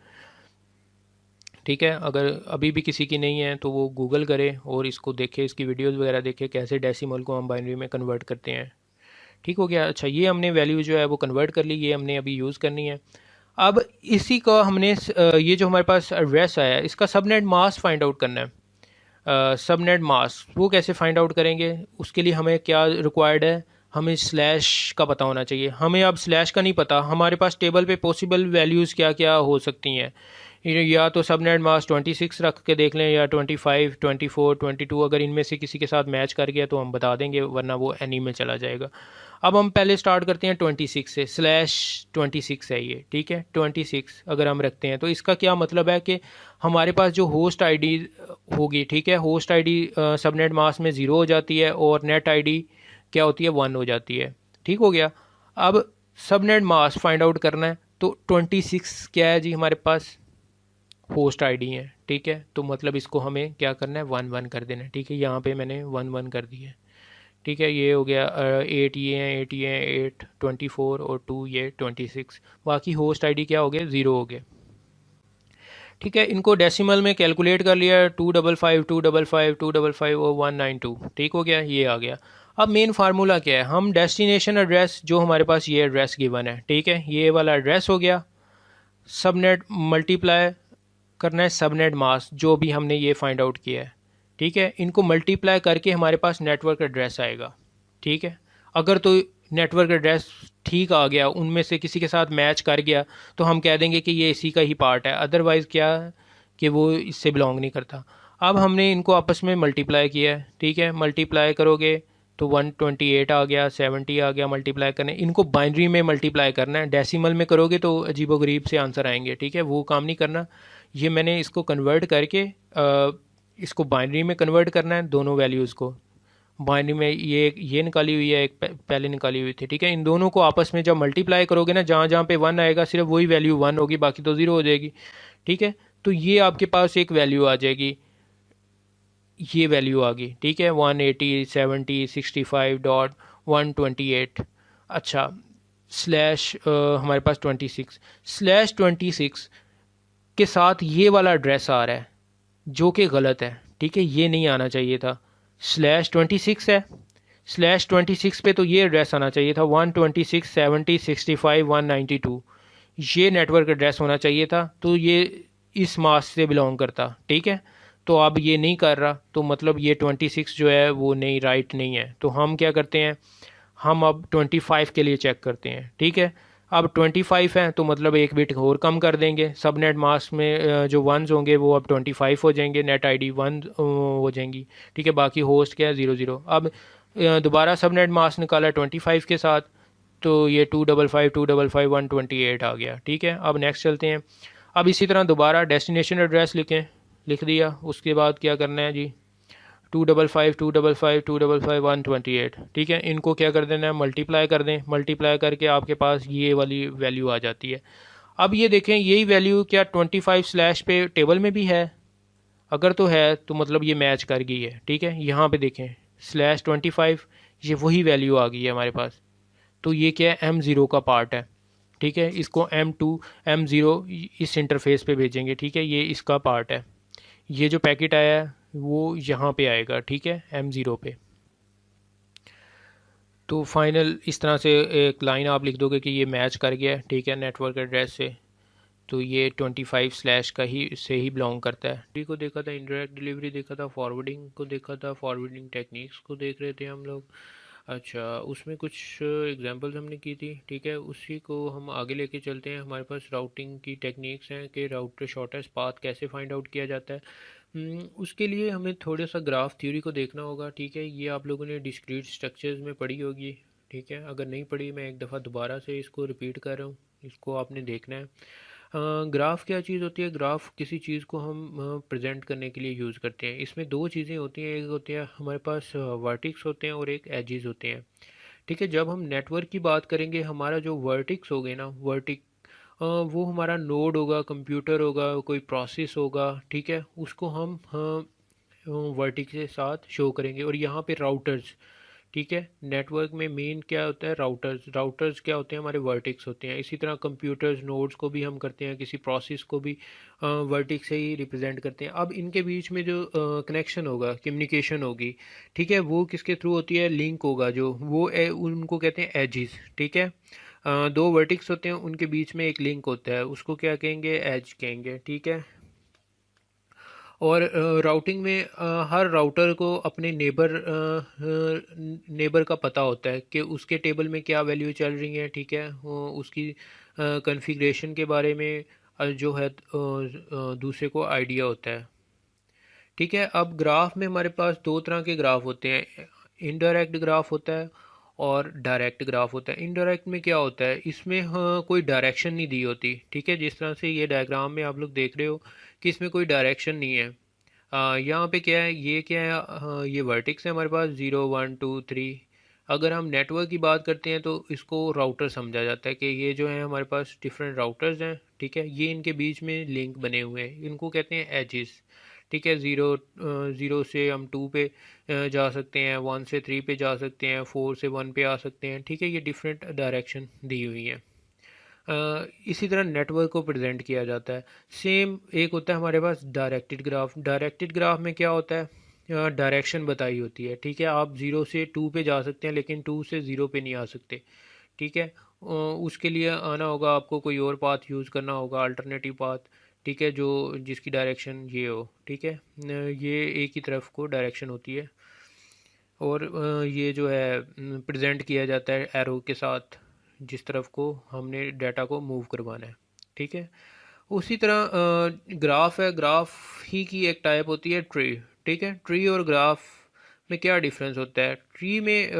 [SPEAKER 1] ठीक है। अगर अभी भी किसी की नहीं है तो वो गूगल करे और इसको देखे, इसकी वीडियोस वगैरह देखे कैसे डेसिमल को हम बाइनरी में कन्वर्ट करते हैं, ठीक हो गया। अच्छा, ये हमने वैल्यू जो है वो कन्वर्ट कर ली, ये हमने अभी यूज़ करनी है। अब इसी का हमने ये जो हमारे पास एड्रेस आया है इसका सबनेट मास्क फाइंड आउट करना है। सबनेट मास्क वो कैसे फाइंड आउट करेंगे, उसके लिए हमें क्या रिक्वायर्ड है, हमें स्लैश का पता होना चाहिए। हमें अब स्लैश का नहीं पता, हमारे पास टेबल पे पॉसिबल वैल्यूज़ क्या क्या हो सकती हैं, या तो सबनेट मास्क 26 रख के देख लें, या 25, 24, 22, अगर इनमें से किसी के साथ मैच कर गया तो हम बता देंगे, वरना वो एनी में चला जाएगा। अब हम पहले स्टार्ट करते हैं 26 से, /26 है ये, ठीक है। 26 अगर हम रखते हैं तो इसका क्या मतलब है कि हमारे पास जो होस्ट आईडी होगी, ठीक है, होस्ट आईडी सबनेट मास्क में 0 हो जाती है और नेट आईडी क्या होती है 1 हो जाती है, ठीक हो गया। अब सबनेट मास्क फाइंड आउट करना है तो 26 क्या है जी, हमारे पास होस्ट आईडी है, ठीक है। तो मतलब इसको हमें क्या करना है 1 1 कर देना है, ठीक है। यहाँ पे मैंने 1 1 कर दिया है, ठीक है। ये हो गया 8 ये हैं, 8 ये हैं, 8 24 और 2 ये 26, बाकी होस्ट आईडी क्या हो गया 0 हो गया, ठीक है। इनको डेसिमल में कैलकुलेट कर लिया, 255 255 255 और 192, ठीक हो गया, ये आ गया। अब मेन फार्मूला क्या है, हम डेस्टिनेशन एड्रेस जो हमारे पास ये एड्रेस गिवन है, ठीक है, ये वाला एड्रेस हो गया, सबनेट मल्टीप्लाई करना है सबनेट मास्क जो भी हमने ये फाइंड आउट किया है, ठीक है। इनको मल्टीप्लाई करके हमारे पास नेटवर्क एड्रेस आएगा, ठीक है। अगर तो नेटवर्क एड्रेस ठीक आ गया, उनमें से किसी के साथ मैच कर गया, तो हम कह देंगे कि ये इसी का ही पार्ट है, अदरवाइज़ क्या कि वो इससे बिलोंग नहीं करता। अब हमने इनको आपस में मल्टीप्लाई किया है, ठीक है, मल्टीप्लाई करोगे तो 128 आ गया, 70 आ गया, मल्टीप्लाई करने, इनको बाइनरी में मल्टीप्लाई करना है, डेसिमल में करोगे तो अजीबोगरीब से आंसर आएंगे, ठीक है, वो काम नहीं करना। ये मैंने इसको कन्वर्ट करके इसको बाइनरी में कन्वर्ट करना है, दोनों वैल्यूज़ को बाइनरी में, ये निकाली हुई है, एक पहले निकाली हुई थी, ठीक है। इन दोनों को आपस में जब मल्टीप्लाई करोगे ना, जहाँ जहाँ पे 1 आएगा सिर्फ वही वैल्यू 1 होगी, बाकी तो 0 हो जाएगी, ठीक है। तो ये आपके पास एक वैल्यू आ जाएगी, ये वैल्यू आ गई, ठीक है, 180 70 65.128। अच्छा, स्लैश हमारे पास 26 के साथ ये वाला एड्रेस आ रहा है जो कि गलत है, ठीक है, ये नहीं आना चाहिए था। /26 है, /26 पे तो ये एड्रेस आना चाहिए था 126 70 65 192, ये नेटवर्क एड्रेस होना चाहिए था, तो ये इस मास्क से बिलोंग करता, ठीक है। तो अब ये नहीं कर रहा, तो मतलब ये 26 जो है वो नहीं, राइट नहीं है। तो हम क्या करते हैं, हम अब 25 के लिए चेक करते हैं, ठीक है। अब 25 है तो मतलब एक बिट और कम कर देंगे, सब नेट मास्क में जो वंस होंगे वो अब 25 हो जाएंगे, नेट आईडी 1 हो जाएंगी, ठीक है, बाकी होस्ट क्या है 00। अब दोबारा सबनेट मास्क निकाला 25 के साथ, तो ये 255 आ गया। ठीक है, अब नेक्स्ट चलते हैं। अब इसी तरह दोबारा डेस्टिनेशन एड्रेस लिख दिया। उसके बाद क्या करना है जी, 255 ठीक है, इनको क्या कर देना है, मल्टीप्लाई कर दें। मल्टीप्लाई करके आपके पास ये वाली वैल्यू आ जाती है। अब ये देखें, यही वैल्यू क्या 25 स्लैश पे टेबल में भी है? अगर तो है तो मतलब ये मैच कर गई है। ठीक है, यहाँ पे देखें /25, ये वही वैल्यू आ गई है हमारे पास। तो ये क्या है, M0 का पार्ट है। ठीक है, इसको M0 इस इंटरफेस पे भेजेंगे। ठीक है, ये इसका पार्ट है। ये जो पैकेट आया है वो यहाँ पे आएगा। ठीक है, M0 पे। तो फाइनल इस तरह से एक लाइन आप लिख दोगे कि ये मैच कर गया है। ठीक है, नेटवर्क एड्रेस से। तो ये 25 स्लैश का ही से ही बिलोंग करता है। डी को देखा था, इंडायरेक्ट डिलीवरी देखा था, फॉरवर्डिंग को देखा था, फॉरवर्डिंग टेक्निक्स को देख रहे थे हम लोग। अच्छा, उसमें कुछ एग्जांपल्स हमने की थी। ठीक है, उसी को हम आगे लेके चलते हैं। हमारे पास राउटिंग की टेक्निक्स हैं कि राउटर शॉर्टेस्ट पाथ कैसे फाइंड आउट किया जाता है। उसके लिए हमें थोड़ा सा ग्राफ थ्योरी को देखना होगा। ठीक है, ये आप लोगों ने डिस्क्रीट स्ट्रक्चर्स में पढ़ी होगी। ठीक है, अगर नहीं पढ़ी, मैं एक दफ़ा दोबारा से इसको रिपीट कर रहा हूँ, इसको आपने देखना है। ग्राफ क्या चीज़ होती है? ग्राफ किसी चीज़ को हम प्रेजेंट करने के लिए यूज़ करते हैं। इसमें दो चीज़ें होती हैं, एक होते हैं हमारे पास वर्टिक्स होते हैं और एक एजेस होते हैं। ठीक है, जब हम नेटवर्क की बात करेंगे, हमारा जो वर्टिक्स हो गए ना, वो हमारा नोड होगा, कंप्यूटर होगा, कोई प्रोसेस होगा। ठीक है, उसको हम वर्टिक्स के साथ शो करेंगे। और यहाँ पे राउटर्स, ठीक है, नेटवर्क में मेन क्या होता है, राउटर्स क्या होते हैं, हमारे वर्टिक्स होते हैं। इसी तरह कंप्यूटर्स नोड्स को भी हम करते हैं, किसी प्रोसेस को भी वर्टिक्स से ही रिप्रेजेंट करते हैं। अब इनके बीच में जो कनेक्शन होगा, कम्युनिकेशन होगी, ठीक है, वो किसके थ्रू होती है, लिंक होगा जो, वो उनको कहते हैं एजिस। ठीक है, दो वर्टिक्स होते हैं, उनके बीच में एक लिंक होता है, उसको क्या कहेंगे, एज कहेंगे। ठीक है, और राउटिंग में हर राउटर को अपने नेबर का पता होता है कि उसके टेबल में क्या वैल्यू चल रही है। ठीक है, उसकी कॉन्फ़िगरेशन के बारे में जो है दूसरे को आइडिया होता है। ठीक है, अब ग्राफ में हमारे पास दो तरह के ग्राफ होते हैं, इनडायरेक्ट ग्राफ होता है और डायरेक्ट ग्राफ होता है। इनडायरेक्ट में क्या होता है, इसमें कोई डायरेक्शन नहीं दी होती। ठीक है, जिस तरह से ये डायग्राम में आप लोग देख रहे हो कि इसमें कोई डायरेक्शन नहीं है। यहाँ पे क्या है, ये क्या है, ये वर्टिक्स है हमारे पास 0 1 2 3। अगर हम नेटवर्क की बात करते हैं तो इसको राउटर समझा जाता है कि ये जो है हमारे पास डिफरेंट राउटर्स हैं। ठीक है, ये इनके बीच में लिंक बने हुए हैं, इनको कहते हैं एजिस। ठीक है, ज़ीरो से हम 2 पे जा सकते हैं, 1 से 3 पे जा सकते हैं, 4 से 1 पे आ सकते हैं। ठीक है, ये डिफरेंट डायरेक्शन दी हुई हैं। इसी तरह नेटवर्क को प्रेजेंट किया जाता है। सेम एक होता है हमारे पास डायरेक्टेड ग्राफ। डायरेक्टेड ग्राफ में क्या होता है, डायरेक्शन बताई होती है। ठीक है, आप 0 से 2 पे जा सकते हैं, लेकिन 2 से 0 पे नहीं आ सकते। ठीक है, उसके लिए आना होगा आपको, कोई और पाथ यूज़ करना होगा, अल्टरनेटिव पाथ। ठीक है, जो जिसकी डायरेक्शन ये हो। ठीक है, ये एक ही तरफ को डायरेक्शन होती है। और ये जो है प्रेजेंट किया जाता है एरो के साथ, जिस तरफ को हमने डाटा को मूव करवाना है। ठीक है, उसी तरह ग्राफ है, ग्राफ ही की एक टाइप होती है ट्री। ठीक है, ट्री और ग्राफ में क्या डिफरेंस होता है, ट्री में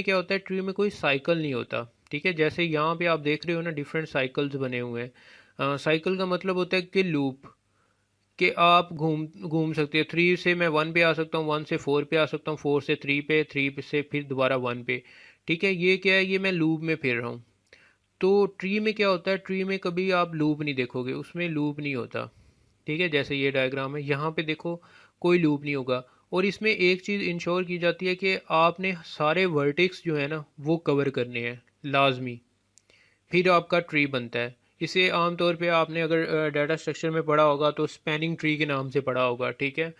[SPEAKER 1] क्या होता है, ट्री में कोई साइकिल नहीं होता। ठीक है, जैसे यहाँ पे आप देख रहे हो ना, डिफरेंट साइकिल्स बने हुए हैं। साइकिल का मतलब होता है कि लूप, कि आप घूम घूम सकते हो। 3 से मैं 1 पे आ सकता हूँ, 1 से 4 पे आ सकता हूँ, 4 से 3 पे, 3 से फिर दोबारा 1 पे। ठीक है, ये क्या है, ये मैं लूप में फिर रहा हूँ। तो ट्री में क्या होता है, ट्री में कभी आप लूप नहीं देखोगे, उसमें लूप नहीं होता। ठीक है, जैसे ये डायग्राम है, यहाँ पे देखो कोई लूप नहीं होगा। और इसमें एक चीज़ इंश्योर की जाती है कि आपने सारे वर्टेक्स जो है ना वो कवर करने हैं लाजमी, फिर आपका ट्री बनता है। इसे आमतौर पे आपने अगर डाटा स्ट्रक्चर में पढ़ा होगा तो स्पैनिंग ट्री के नाम से पढ़ा होगा। ठीक है,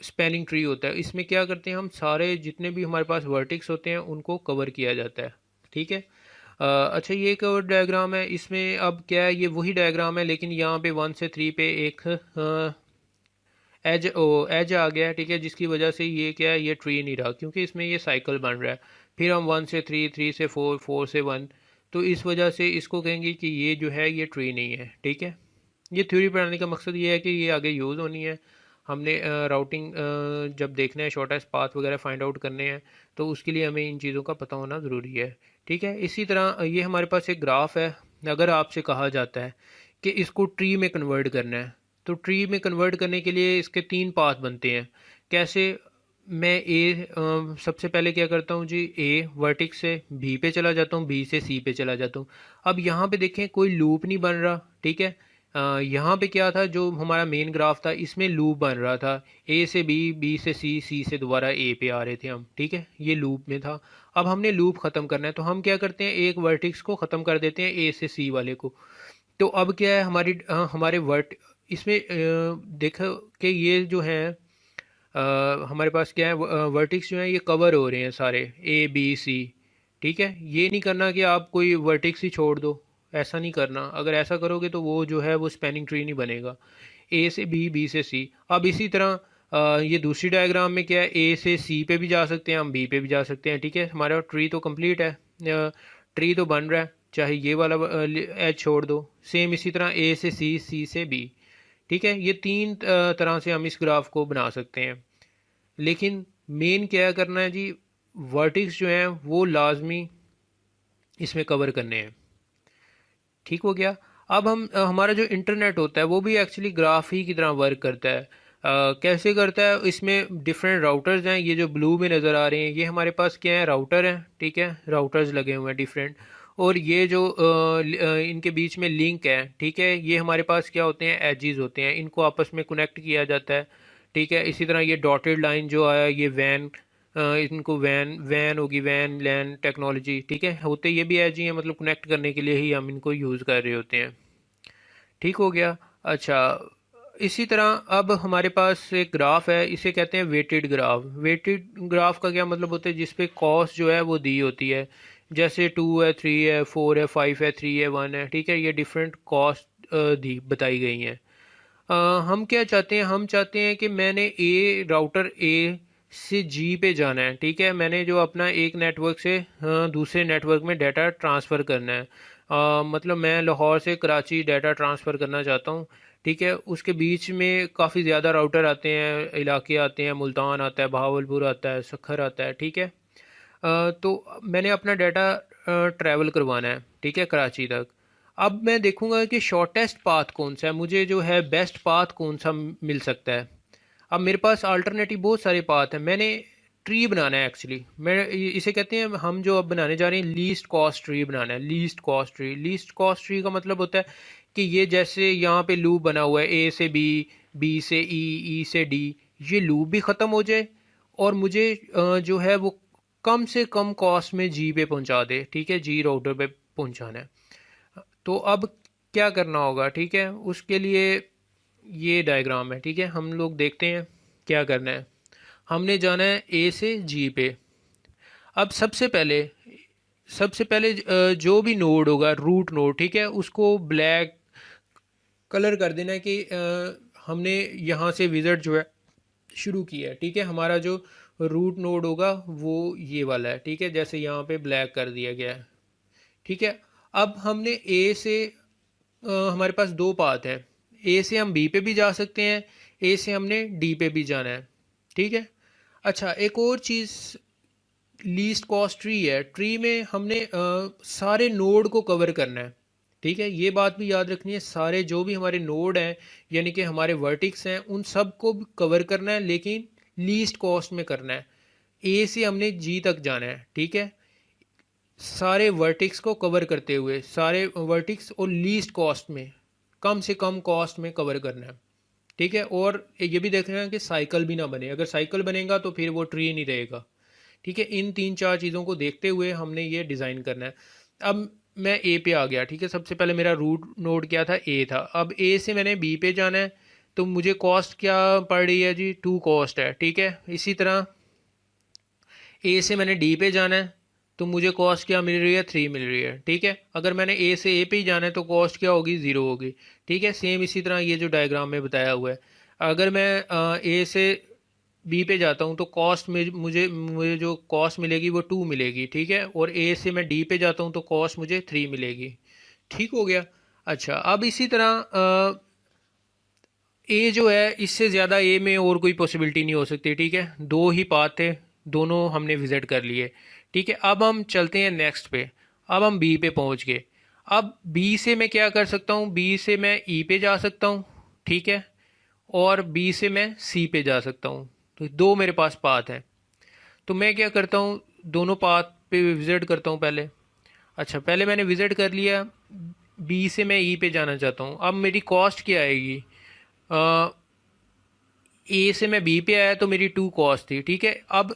[SPEAKER 1] स्पैनिंग ट्री होता है, इसमें क्या करते हैं हम, सारे जितने भी हमारे पास वर्टिक्स होते हैं उनको कवर किया जाता है। ठीक है, अच्छा, ये एक और डायग्राम है, इसमें अब क्या है, ये वही डायग्राम है, लेकिन यहाँ पे 1 से 3 पे एक एज आ गया है। ठीक है, जिसकी वजह से ये क्या है, ये ट्री नहीं रहा, क्योंकि इसमें ये साइकिल बन रहा है। फिर हम 1 से 3, 3 से 4, 4 से 1, तो इस वजह से इसको कहेंगे कि ये जो है ये ट्री नहीं है। ठीक है, ये थ्योरी पढ़ाने का मकसद ये है कि ये आगे यूज़ होनी है। हमने राउटिंग जब देखना है, शॉर्टेस्ट पाथ वगैरह फाइंड आउट करने हैं, तो उसके लिए हमें इन चीज़ों का पता होना ज़रूरी है। ठीक है, इसी तरह ये हमारे पास एक ग्राफ है। अगर आपसे कहा जाता है कि इसको ट्री में कन्वर्ट करना है, तो ट्री में कन्वर्ट करने के लिए इसके 3 पाथ बनते हैं। कैसे? मैं सबसे पहले क्या करता हूँ जी, ए वर्टेक्स से बी पे चला जाता हूँ, बी से सी पे चला जाता हूँ। अब यहाँ पे देखें कोई लूप नहीं बन रहा। ठीक है, यहाँ पे क्या था, जो हमारा मेन ग्राफ था इसमें लूप बन रहा था। ए से बी, बी से सी, सी से दोबारा ए पे आ रहे थे हम। ठीक है, ये लूप में था। अब हमने लूप ख़त्म करना है, तो हम क्या करते हैं, एक वर्टेक्स को ख़त्म कर देते हैं ए से सी वाले को। तो अब क्या है, हमारे इसमें देखो कि ये जो है हमारे पास क्या है, वर्टिक्स जो है ये कवर हो रहे हैं सारे, ए बी सी। ठीक है, ये नहीं करना कि आप कोई वर्टिक्स ही छोड़ दो, ऐसा नहीं करना। अगर ऐसा करोगे तो वो जो है वो स्पैनिंग ट्री नहीं बनेगा। ए से बी, बी से सी। अब इसी तरह ये दूसरी डायग्राम में क्या है, ए से सी पे भी जा सकते हैं हम, बी पे भी जा सकते हैं। ठीक है, हमारा ट्री तो कंप्लीट है, ट्री तो बन रहा है, चाहे ये वाला एज छोड़ दो। सेम इसी तरह ए से सी, सी से बी। ठीक है, ये 3 तरह से हम इस ग्राफ को बना सकते हैं। लेकिन मेन क्या करना है जी, वर्टिक्स जो हैं वो लाजमी इसमें कवर करने हैं। ठीक हो गया। अब हमारा जो इंटरनेट होता है वो भी एक्चुअली ग्राफ ही की तरह वर्क करता है। कैसे करता है, इसमें डिफरेंट राउटर्स हैं। ये जो ब्लू में नज़र आ रहे हैं ये हमारे पास क्या है, राउटर हैं। ठीक है, राउटर्स लगे हुए हैं डिफरेंट। और ये जो इनके बीच में लिंक है, ठीक है, ये हमारे पास क्या होते हैं, एजेस होते हैं। इनको आपस में कनेक्ट किया जाता है। ठीक है, इसी तरह ये डॉटेड लाइन जो आया, ये वैन, इनको वैन वैन होगी, वैन लैन टेक्नोलॉजी। ठीक है, होते ये भी एज ही हैं, मतलब कनेक्ट करने के लिए ही हम इनको यूज़ कर रहे होते हैं। ठीक हो गया। अच्छा, इसी तरह अब हमारे पास एक ग्राफ है, इसे कहते हैं वेटेड ग्राफ। वेटेड ग्राफ का क्या मतलब होता है, जिस पे कॉस्ट जो है वो दी होती है। जैसे 2 है, 3 है, 4 है, 5 है, 3 है, 1 है। ठीक है, ये डिफरेंट कॉस्ट दी बताई गई हैं। हम क्या चाहते हैं, हम चाहते हैं कि मैंने राउटर ए से जी पे जाना है। ठीक है, मैंने जो अपना एक नेटवर्क से दूसरे नेटवर्क में डाटा ट्रांसफ़र करना है। मतलब मैं लाहौर से कराची डाटा ट्रांसफ़र करना चाहता हूँ। ठीक है, उसके बीच में काफ़ी ज़्यादा राउटर आते हैं, इलाके आते हैं, मुल्तान आता है, बहावलपुर आता है, सखर आता है। ठीक है, तो मैंने अपना डाटा ट्रैवल करवाना है, ठीक है, कराची तक। अब मैं देखूंगा कि शॉर्टेस्ट पाथ कौन सा है, मुझे जो है बेस्ट पाथ कौन सा मिल सकता है। अब मेरे पास अल्टरनेटिव बहुत सारे पाथ हैं। मैंने ट्री बनाना है एक्चुअली, मैं इसे कहते हैं, हम जो अब बनाने जा रहे हैं लीस्ट कॉस्ट ट्री बनाना है। Least cost tree, least cost tree का मतलब होता है कि ये जैसे यहाँ पे लूप बना हुआ है, ए से बी, बी से ई, ई से डी, ये लूप भी ख़त्म हो जाए और मुझे जो है वो कम से कम कॉस्ट में जी पे पहुंचा दे। ठीक है, जी राउटर पे पहुंचाना है। तो अब क्या करना होगा, ठीक है, उसके लिए ये डायग्राम है। ठीक है, हम लोग देखते हैं क्या करना है। हमने जाना है ए से जी पे। अब सबसे पहले जो भी नोड होगा, रूट नोड, ठीक है, उसको ब्लैक कलर कर देना है कि हमने यहाँ से विजिट जो है शुरू किया है। ठीक है, हमारा जो रूट नोड होगा वो ये वाला है। ठीक है, जैसे यहाँ पे ब्लैक कर दिया गया है। ठीक है, अब हमने ए से हमारे पास 2 पाथ हैं। ए से हम बी पे भी जा सकते हैं, ए से हमने डी पे भी जाना है। ठीक है, अच्छा, एक और चीज़, लीस्ट कॉस्ट ट्री है। ट्री में हमने सारे नोड को कवर करना है। ठीक है, ये बात भी याद रखनी है, सारे जो भी हमारे नोड हैं यानी कि हमारे वर्टिक्स हैं उन सब को कवर करना है, लेकिन लीस्ट कॉस्ट में करना है। ए से हमने जी तक जाना है। ठीक है, सारे वर्टिक्स को कवर करते हुए, सारे वर्टिक्स और लीस्ट कॉस्ट में, कम से कम कॉस्ट में कवर करना है। ठीक है, और ये भी देखना है कि साइकिल भी ना बने। अगर साइकिल बनेगा तो फिर वो ट्री नहीं रहेगा। ठीक है, इन 3-4 चीज़ों को देखते हुए हमने ये डिज़ाइन करना है। अब मैं ए पे आ गया। ठीक है, सबसे पहले मेरा रूट नोड क्या था, ए था। अब ए से मैंने बी पे जाना है, तो मुझे कॉस्ट क्या पड़ रही है जी, 2 कॉस्ट है। ठीक है, इसी तरह ए से मैंने डी पे जाना है, तो मुझे कॉस्ट क्या मिल रही है, 3 मिल रही है। ठीक है, अगर मैंने ए से ए पे ही जाना है तो कॉस्ट क्या होगी, 0 होगी। ठीक है, सेम इसी तरह ये जो डायग्राम में बताया हुआ है, अगर मैं ए से बी पे जाता हूँ तो कॉस्ट में मुझे जो कॉस्ट मिलेगी वो 2 मिलेगी। ठीक है, और ए से मैं डी पे जाता हूँ तो कॉस्ट मुझे 3 मिलेगी। ठीक हो गया। अच्छा, अब इसी तरह ए जो है इससे ज़्यादा ए में और कोई पॉसिबिलिटी नहीं हो सकती, ठीक है। दो ही पाथ थे, दोनों हमने विज़िट कर लिए, ठीक है। अब हम चलते हैं नेक्स्ट पे। अब हम बी पे पहुंच गए। अब बी से मैं क्या कर सकता हूँ, बी से मैं ई पे जा सकता हूँ, ठीक है, और बी से मैं सी पे जा सकता हूँ। तो दो मेरे पास पाथ हैं। तो मैं क्या करता हूँ, दोनों पाथ पे विज़िट करता हूँ पहले। अच्छा, पहले मैंने विज़िट कर लिया, बी से मैं ई पे जाना चाहता हूँ। अब मेरी कॉस्ट क्या आएगी, ए से मैं बी पे आया तो मेरी टू कॉस्ट थी, ठीक है। अब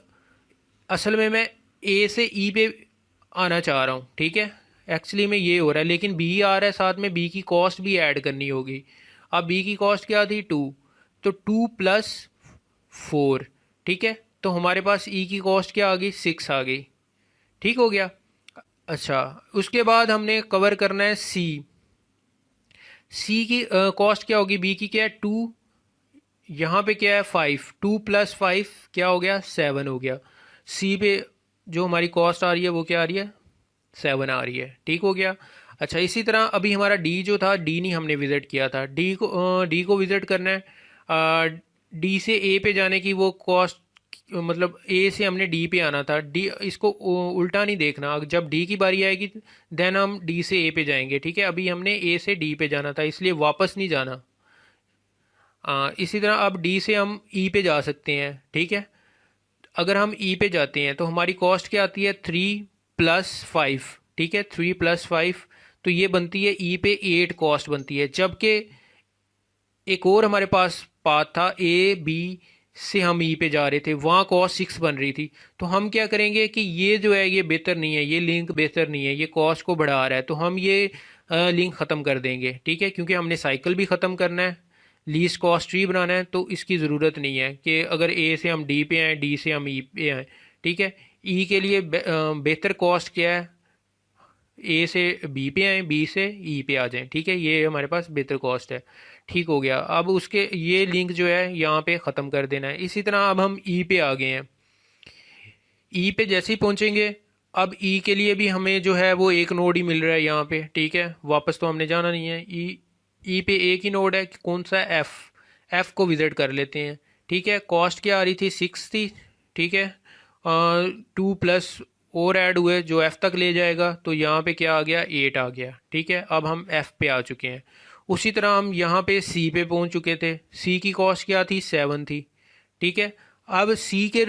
[SPEAKER 1] असल में मैं ए से ई पे आना चाह रहा हूँ, ठीक है। एक्चुअली में ये हो रहा है, लेकिन बी आ रहा है साथ में, बी की कॉस्ट भी ऐड करनी होगी। अब बी की कॉस्ट क्या थी, टू, तो टू प्लस फोर, ठीक है। तो हमारे पास ई की कॉस्ट क्या आ गई, सिक्स आ गई, ठीक हो गया। अच्छा, उसके बाद हमने कवर करना है सी। सी की कॉस्ट क्या होगी, बी की क्या है, टू, यहाँ पे क्या है फाइव, टू प्लस फाइव क्या हो गया, सेवन हो गया। सी पे जो हमारी कॉस्ट आ रही है वो क्या आ रही है, सेवन आ रही है, ठीक हो गया। अच्छा, इसी तरह अभी हमारा डी जो था, डी नहीं हमने विज़िट किया था, डी को विज़िट करना है। डी से ए पे जाने की वो कॉस्ट, मतलब ए से हमने डी पे आना था, डी इसको उल्टा नहीं देखना, जब डी की बारी आएगी देन हम डी से ए पे जाएंगे, ठीक है। अभी हमने ए से डी पे जाना था, इसलिए वापस नहीं जाना। इसी तरह अब डी से हम ई पे जा सकते हैं, ठीक है। अगर हम ई पे जाते हैं तो हमारी कॉस्ट क्या आती है, थ्री प्लस फाइव, ठीक है, थ्री प्लस फाइव, तो ये बनती है ई पे एट कॉस्ट बनती है। जबकि एक और हमारे पास पाथ था, ए बी से हम ई पे जा रहे थे, वहाँ कॉस्ट सिक्स बन रही थी। तो हम क्या करेंगे कि ये जो है ये बेहतर नहीं है, ये लिंक बेहतर नहीं है, ये कॉस्ट को बढ़ा रहा है, तो हम ये लिंक ख़त्म कर देंगे, ठीक है। क्योंकि हमने साइकिल भी ख़त्म करना है, लीस्ट कॉस्ट ट्री बनाना है, तो इसकी ज़रूरत नहीं है कि अगर ए से हम डी पे आएँ, डी से हम ई पे आएँ, ठीक है। ई के लिए बेहतर कॉस्ट क्या है, ए से बी पे आए, बी से ई पे आ जाएं, ठीक है। ये हमारे पास बेहतर कॉस्ट है, ठीक हो गया। अब उसके ये लिंक जो है यहाँ पे ख़त्म कर देना है। इसी तरह अब हम ई पे आ गए हैं। ई पे जैसे ही पहुँचेंगे, अब ई के लिए भी हमें जो है वो एक नोड ही मिल रहा है यहाँ पे, ठीक है। वापस तो हमने जाना नहीं है। ई पे एक ही नोड है, कौन सा, एफ़। एफ़ को विज़िट कर लेते हैं, ठीक है। कॉस्ट क्या आ रही थी, सिक्स थी, ठीक है। टू प्लस और ऐड हुए जो एफ़ तक ले जाएगा, तो यहाँ पे क्या आ गया, एट आ गया, ठीक है। अब हम एफ़ पे आ चुके हैं। उसी तरह हम यहाँ पे सी पे पहुँच चुके थे। सी की कॉस्ट क्या थी, सेवन थी, ठीक है। अब सी के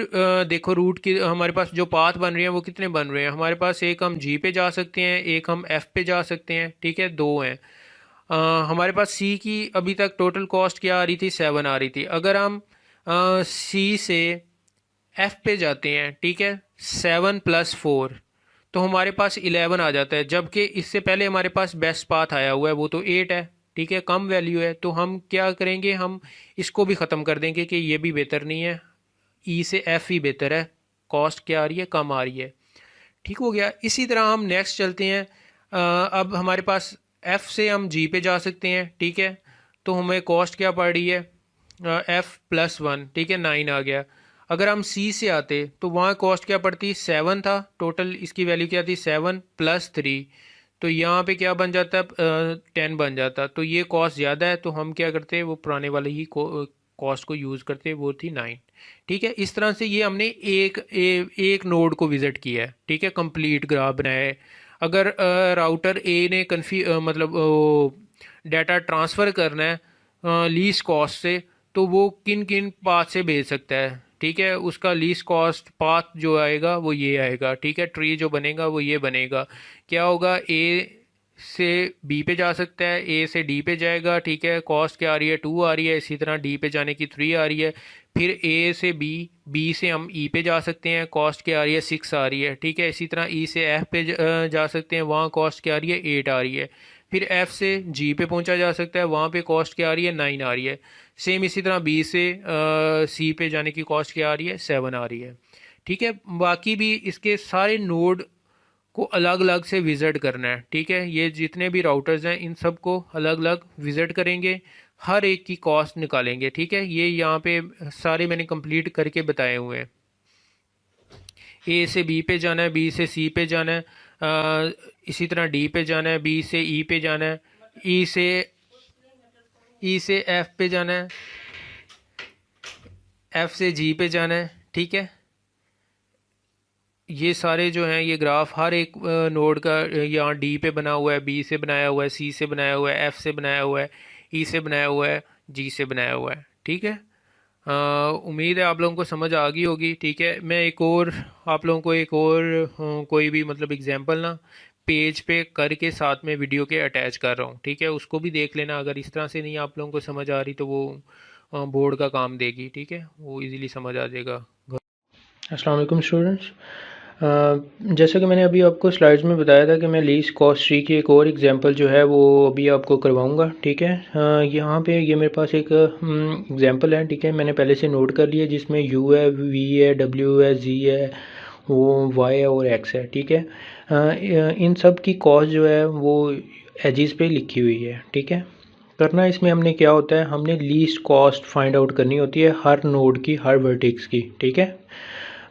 [SPEAKER 1] देखो रूट की हमारे पास जो पाथ बन रहे हैं वो कितने बन रहे हैं हमारे पास, एक हम जी पे जा सकते हैं, एक हम एफ़ पे जा सकते हैं, ठीक है, दो हैं। हमारे पास सी की अभी तक टोटल कॉस्ट क्या आ रही थी, सेवन आ रही थी। अगर हम सी से एफ पे जाते हैं, ठीक है, सेवन प्लस फोर, तो हमारे पास इलेवन आ जाता है। जबकि इससे पहले हमारे पास बेस्ट पाथ आया हुआ है, वो तो एट है, ठीक है, कम वैल्यू है। तो हम क्या करेंगे, हम इसको भी ख़त्म कर देंगे कि ये भी बेहतर नहीं है, ई से एफ ही बेहतर है, कॉस्ट क्या आ रही है, कम आ रही है, ठीक हो गया। इसी तरह हम नेक्स्ट चलते हैं। अब हमारे पास एफ़ से हम जी पे जा सकते हैं, ठीक है। तो हमें कॉस्ट क्या पड़ रही है, एफ़ प्लस वन, ठीक है, नाइन आ गया। अगर हम सी से आते तो वहाँ कॉस्ट क्या पड़ती, सेवन था, टोटल इसकी वैल्यू क्या थी, सेवन प्लस थ्री, तो यहाँ पे क्या बन जाता है, टेन बन जाता। तो ये कॉस्ट ज़्यादा है, तो हम क्या करते हैं, वो पुराने वाले ही कॉस्ट को यूज़ करते, वो थी नाइन, ठीक है। इस तरह से ये हमने एक नोड को विज़िट किया है, ठीक है, कंप्लीट ग्राफ बनाया है। अगर राउटर ए ने मतलब डाटा ट्रांसफ़र करना है लीस्ट कॉस्ट से, तो वो किन किन पाथ से भेज सकता है, ठीक है। उसका लीस्ट कॉस्ट पाथ जो आएगा वो ये आएगा, ठीक है। ट्री जो बनेगा वो ये बनेगा, क्या होगा, ए से बी पे जा सकता है, ए से डी पे जाएगा, ठीक है, कॉस्ट क्या आ रही है, टू आ रही है। इसी तरह डी पे जाने की थ्री आ रही है। फिर ए से बी, बी से हम ई पे जा सकते हैं, कॉस्ट क्या आ रही है, सिक्स आ रही है, ठीक है। इसी तरह ई से एफ पे जा सकते हैं, वहाँ कॉस्ट क्या आ रही है, एट आ रही है। फिर एफ से जी पे पहुँचा जा सकता है, वहाँ पे कॉस्ट क्या आ रही है, नाइन आ रही है। सेम इसी तरह बी से सी पे जाने की कॉस्ट क्या आ रही है, सेवन आ रही है, ठीक है। बाकी भी इसके सारे नोड को अलग अलग से विज़िट करना है, ठीक है। ये जितने भी राउटर्स हैं इन सब को अलग अलग विज़िट करेंगे, हर एक की कॉस्ट निकालेंगे, ठीक है। ये यहाँ पे सारे मैंने कंप्लीट करके बताए हुए हैं। ए से बी पे जाना है, बी से सी पे जाना है, इसी तरह डी पे जाना है, बी से ई पे जाना है, ई से ई से एफ पे जाना है, एफ से जी पे जाना है, ठीक है। ये सारे जो हैं ये ग्राफ हर एक नोड का यहाँ डी पे बना हुआ है, बी से बनाया हुआ है, सी से बनाया हुआ है, एफ से बनाया हुआ है, ई से बनाया हुआ है, जी से बनाया हुआ है, ठीक है। उम्मीद है आप लोगों को समझ आ गई होगी, ठीक है। मैं एक और आप लोगों को एक और कोई भी मतलब एग्जांपल ना पेज पे करके साथ में वीडियो के अटैच कर रहा हूँ, ठीक है। उसको भी देख लेना, अगर इस तरह से नहीं आप लोगों को समझ आ रही तो वो बोर्ड का काम देगी, ठीक है, वो इजीली समझ आ जाएगा। अस्सलाम वालेकुम स्टूडेंट्स। जैसा कि मैंने अभी आपको स्लाइड्स में बताया था कि मैं लीस्ट कॉस्ट ट्री की एक और एग्जांपल जो है वो अभी आपको करवाऊंगा, ठीक है। यहाँ पे ये मेरे पास एक एग्जांपल है, ठीक है, मैंने पहले से नोट कर लिया, जिसमें यू है, वी है, डब्ल्यू है, जी है, वो वाई है और एक्स है, ठीक है। इन सब की कॉस्ट जो है वो एजिस पे लिखी हुई है, ठीक है। करना इसमें हमने क्या होता है, हमने लीस्ट कॉस्ट फाइंड आउट करनी होती है हर नोड की, हर वर्टेक्स की, ठीक है।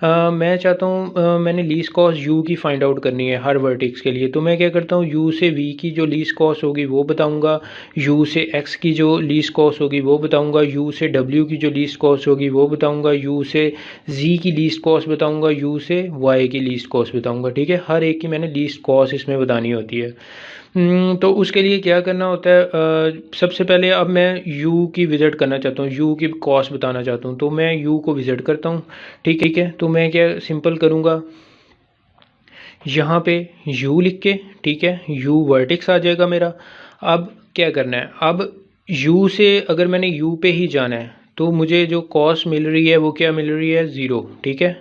[SPEAKER 1] मैं चाहता हूँ मैंने लीस्ट कॉस्ट यू की फाइंड आउट करनी है हर वर्टेक्स के लिए, तो मैं क्या करता हूँ, यू से वी की जो लीस्ट कॉस्ट होगी वो बताऊँगा, यू से एक्स की जो लीस्ट कॉस्ट होगी वो बताऊँगा, यू से डब्ल्यू की जो लीस्ट कॉस्ट होगी वो बताऊँगा, यू से जी की लीस्ट कॉस्ट बताऊँगा, यू से वाई की लीस्ट कॉस्ट बताऊँगा, ठीक है। हर एक की मैंने लीस्ट कॉस्ट इसमें बतानी होती है। तो उसके लिए क्या करना होता है, सबसे पहले अब मैं यू की विज़िट करना चाहता हूँ, यू की कॉस्ट बताना चाहता हूँ, तो मैं यू को विज़िट करता हूँ, ठीक है। तो मैं क्या सिंपल करूँगा, यहाँ पे यू लिख के, ठीक है, यू वर्टेक्स आ जाएगा मेरा। अब क्या करना है, अब यू से अगर मैंने यू पे ही जाना है तो मुझे जो कॉस्ट मिल रही है वो क्या मिल रही है, ज़ीरो, ठीक है,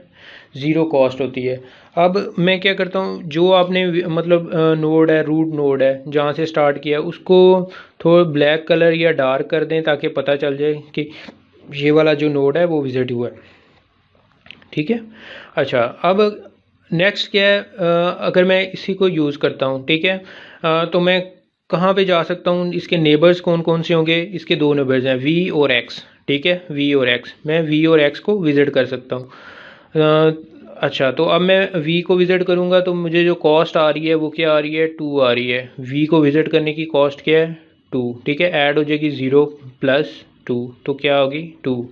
[SPEAKER 1] ज़ीरो कॉस्ट होती है। अब मैं क्या करता हूँ, जो आपने मतलब नोड है, रूट नोड है जहाँ से स्टार्ट किया, उसको थोड़ा ब्लैक कलर या डार्क कर दें ताकि पता चल जाए कि ये वाला जो नोड है वो विजिट हुआ है, ठीक है। अच्छा, अब नेक्स्ट क्या है, अगर मैं इसी को यूज़ करता हूँ, ठीक है, तो मैं कहाँ पे जा सकता हूँ, इसके नेबर्स कौन कौन से होंगे, इसके दो नेबर्स हैं वी और एक्स, ठीक है, वी और एक्स, मैं वी और एक्स को विज़िट कर सकता हूँ। अच्छा, तो अब मैं वी को विज़िट करूँगा तो मुझे जो कॉस्ट आ रही है वो क्या आ रही है, टू आ रही है। वी को विज़िट करने की कॉस्ट क्या है, टू, ठीक है, ऐड हो जाएगी ज़ीरो प्लस टू, तो क्या होगी, टू,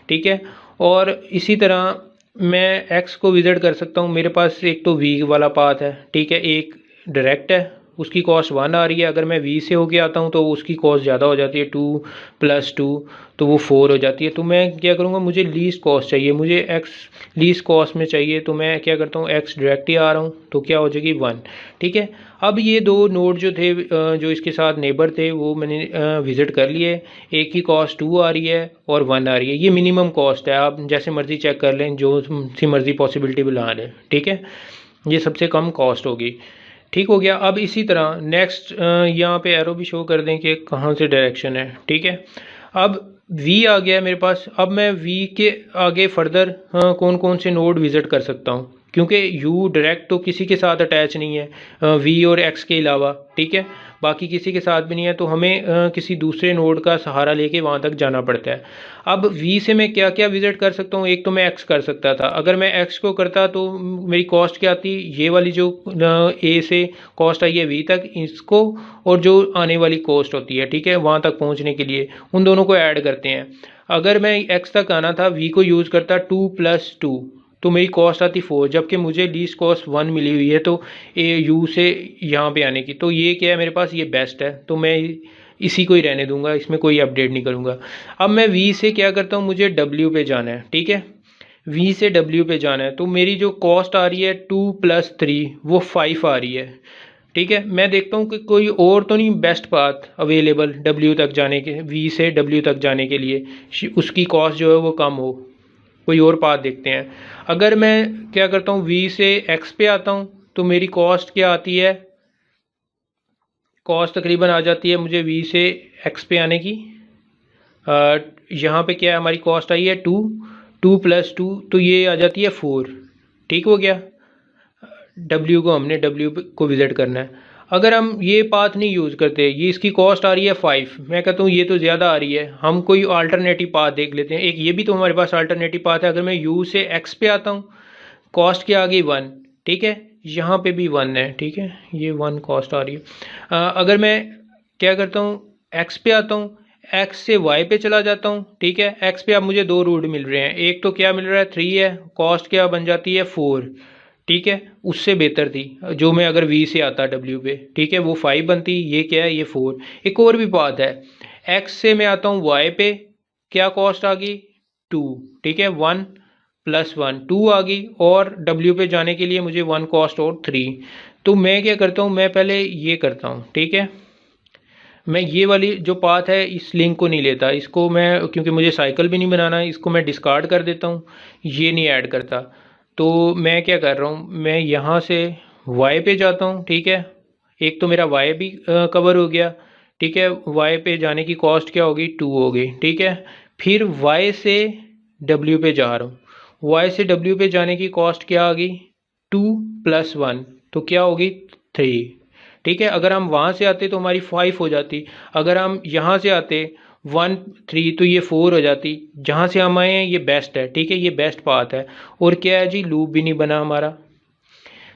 [SPEAKER 1] ठीक है। और इसी तरह मैं एक्स को विज़िट कर सकता हूँ, मेरे पास एक तो वी वाला पाथ है, ठीक है, एक डायरेक्ट है, उसकी कॉस्ट वन आ रही है। अगर मैं वी से होके आता हूँ तो उसकी कॉस्ट ज़्यादा हो जाती है, टू प्लस टू, तो वो फोर हो जाती है। तो मैं क्या करूँगा, मुझे लीस्ट कॉस्ट चाहिए, मुझे एक्स लीस्ट कॉस्ट में चाहिए, तो मैं क्या करता हूँ, एक्स डायरेक्ट ही आ रहा हूँ, तो क्या हो जाएगी, वन, ठीक है। अब ये दो नोड जो थे जो इसके साथ नेबर थे वो मैंने विज़िट कर लिए, एक की कॉस्ट टू आ रही है और वन आ रही है, ये मिनिमम कॉस्ट है, आप जैसे मर्ज़ी चेक कर लें, जो सी मर्ज़ी पॉसिबिलिटी बना लें, ठीक है, ये सबसे कम कॉस्ट होगी, ठीक हो गया। अब इसी तरह नेक्स्ट यहाँ पे एरो भी शो कर दें कि कहाँ से डायरेक्शन है, ठीक है। अब V आ गया मेरे पास, अब मैं V के आगे फर्दर कौन कौन से नोड विज़िट कर सकता हूँ, क्योंकि U डायरेक्ट तो किसी के साथ अटैच नहीं है V और X के अलावा, ठीक है, बाकी किसी के साथ भी नहीं है, तो हमें किसी दूसरे नोड का सहारा लेके वहाँ तक जाना पड़ता है। अब V से मैं क्या क्या विज़िट कर सकता हूँ, एक तो मैं X कर सकता था, अगर मैं X को करता तो मेरी कॉस्ट क्या आती, ये वाली जो A से कॉस्ट आई है V तक, इसको और जो आने वाली कॉस्ट होती है, ठीक है, वहाँ तक पहुँचने के लिए उन दोनों को ऐड करते हैं। अगर मैं X तक आना था, V को यूज़ करता टू प्लस टू, तो मेरी कॉस्ट आती फोर, जबकि मुझे लीस्ट कॉस्ट वन मिली हुई है तो यू से यहाँ पे आने की, तो ये क्या है मेरे पास, ये बेस्ट है, तो मैं इसी को ही रहने दूंगा, इसमें कोई अपडेट नहीं करूँगा। अब मैं V से क्या करता हूँ, मुझे W पे जाना है, ठीक है, V से W पे जाना है, तो मेरी जो कॉस्ट आ रही है टू प्लस थ्री वो फाइव आ रही है, ठीक है। मैं देखता हूँ कि कोई और तो नहीं बेस्ट पाथ अवेलेबल W तक जाने के, V से W तक जाने के लिए उसकी कॉस्ट जो है वो कम हो, कोई और पाथ देखते हैं। अगर मैं क्या करता हूँ, V से X पे आता हूँ तो मेरी कॉस्ट क्या आती है, कॉस्ट तकरीबन आ जाती है मुझे V से X पे आने की, यहाँ पे क्या है हमारी कॉस्ट आई है टू, टू प्लस टू, तो ये आ जाती है फोर, ठीक हो गया। W को हमने W को विज़िट करना है। अगर हम ये पाथ नहीं यूज़ करते, ये इसकी कॉस्ट आ रही है फाइव, मैं कहता हूँ ये तो ज़्यादा आ रही है, हम कोई अल्टरनेटिव पाथ देख लेते हैं, एक ये भी तो हमारे पास अल्टरनेटिव पाथ है। अगर मैं U से X पे आता हूँ, कॉस्ट क्या आ गई वन, ठीक है, यहाँ पे भी वन है, ठीक है, ये वन कॉस्ट आ रही है। अगर मैं क्या करता हूँ, X पे आता हूँ, एक्स से वाई पे चला जाता हूँ, ठीक है। एक्स पे अब मुझे दो रूट मिल रहे हैं, एक तो क्या मिल रहा है 3 है, कॉस्ट क्या बन जाती है 4, ठीक है। उससे बेहतर थी जो मैं अगर वी से आता डब्ल्यू पे, ठीक है, वो 5 बनती, ये क्या है ये 4। एक और भी बात है, एक्स से मैं आता हूँ वाई पे, क्या कॉस्ट आ गई 2, ठीक है, 1 + 1 2 आ गई, और डब्ल्यू पे जाने के लिए मुझे 1 कॉस्ट और 3। तो मैं क्या करता हूँ, मैं पहले ये करता हूँ, ठीक है, मैं ये वाली जो पाथ है इस लिंक को नहीं लेता, इसको मैं, क्योंकि मुझे साइकिल भी नहीं बनाना, इसको मैं डिस्कार्ड कर देता हूँ, ये नहीं ऐड करता। तो मैं क्या कर रहा हूँ, मैं यहाँ से वाई पे जाता हूँ, ठीक है, एक तो मेरा वाई भी कवर हो गया, ठीक है। वाई पे जाने की कॉस्ट क्या होगी 2 होगी, ठीक है। फिर वाई से डब्ल्यू पे जा रहा हूँ, वाई से डब्ल्यू पे जाने की कॉस्ट क्या आ गई 2 + 1, तो क्या होगी 3, ठीक है। अगर हम वहाँ से आते तो हमारी 5 हो जाती, अगर हम यहाँ से आते 1 3 तो ये 4 हो जाती। जहाँ से हम आए हैं ये बेस्ट है, ठीक है, ये बेस्ट पाथ है। और क्या है जी, लूप भी नहीं बना हमारा।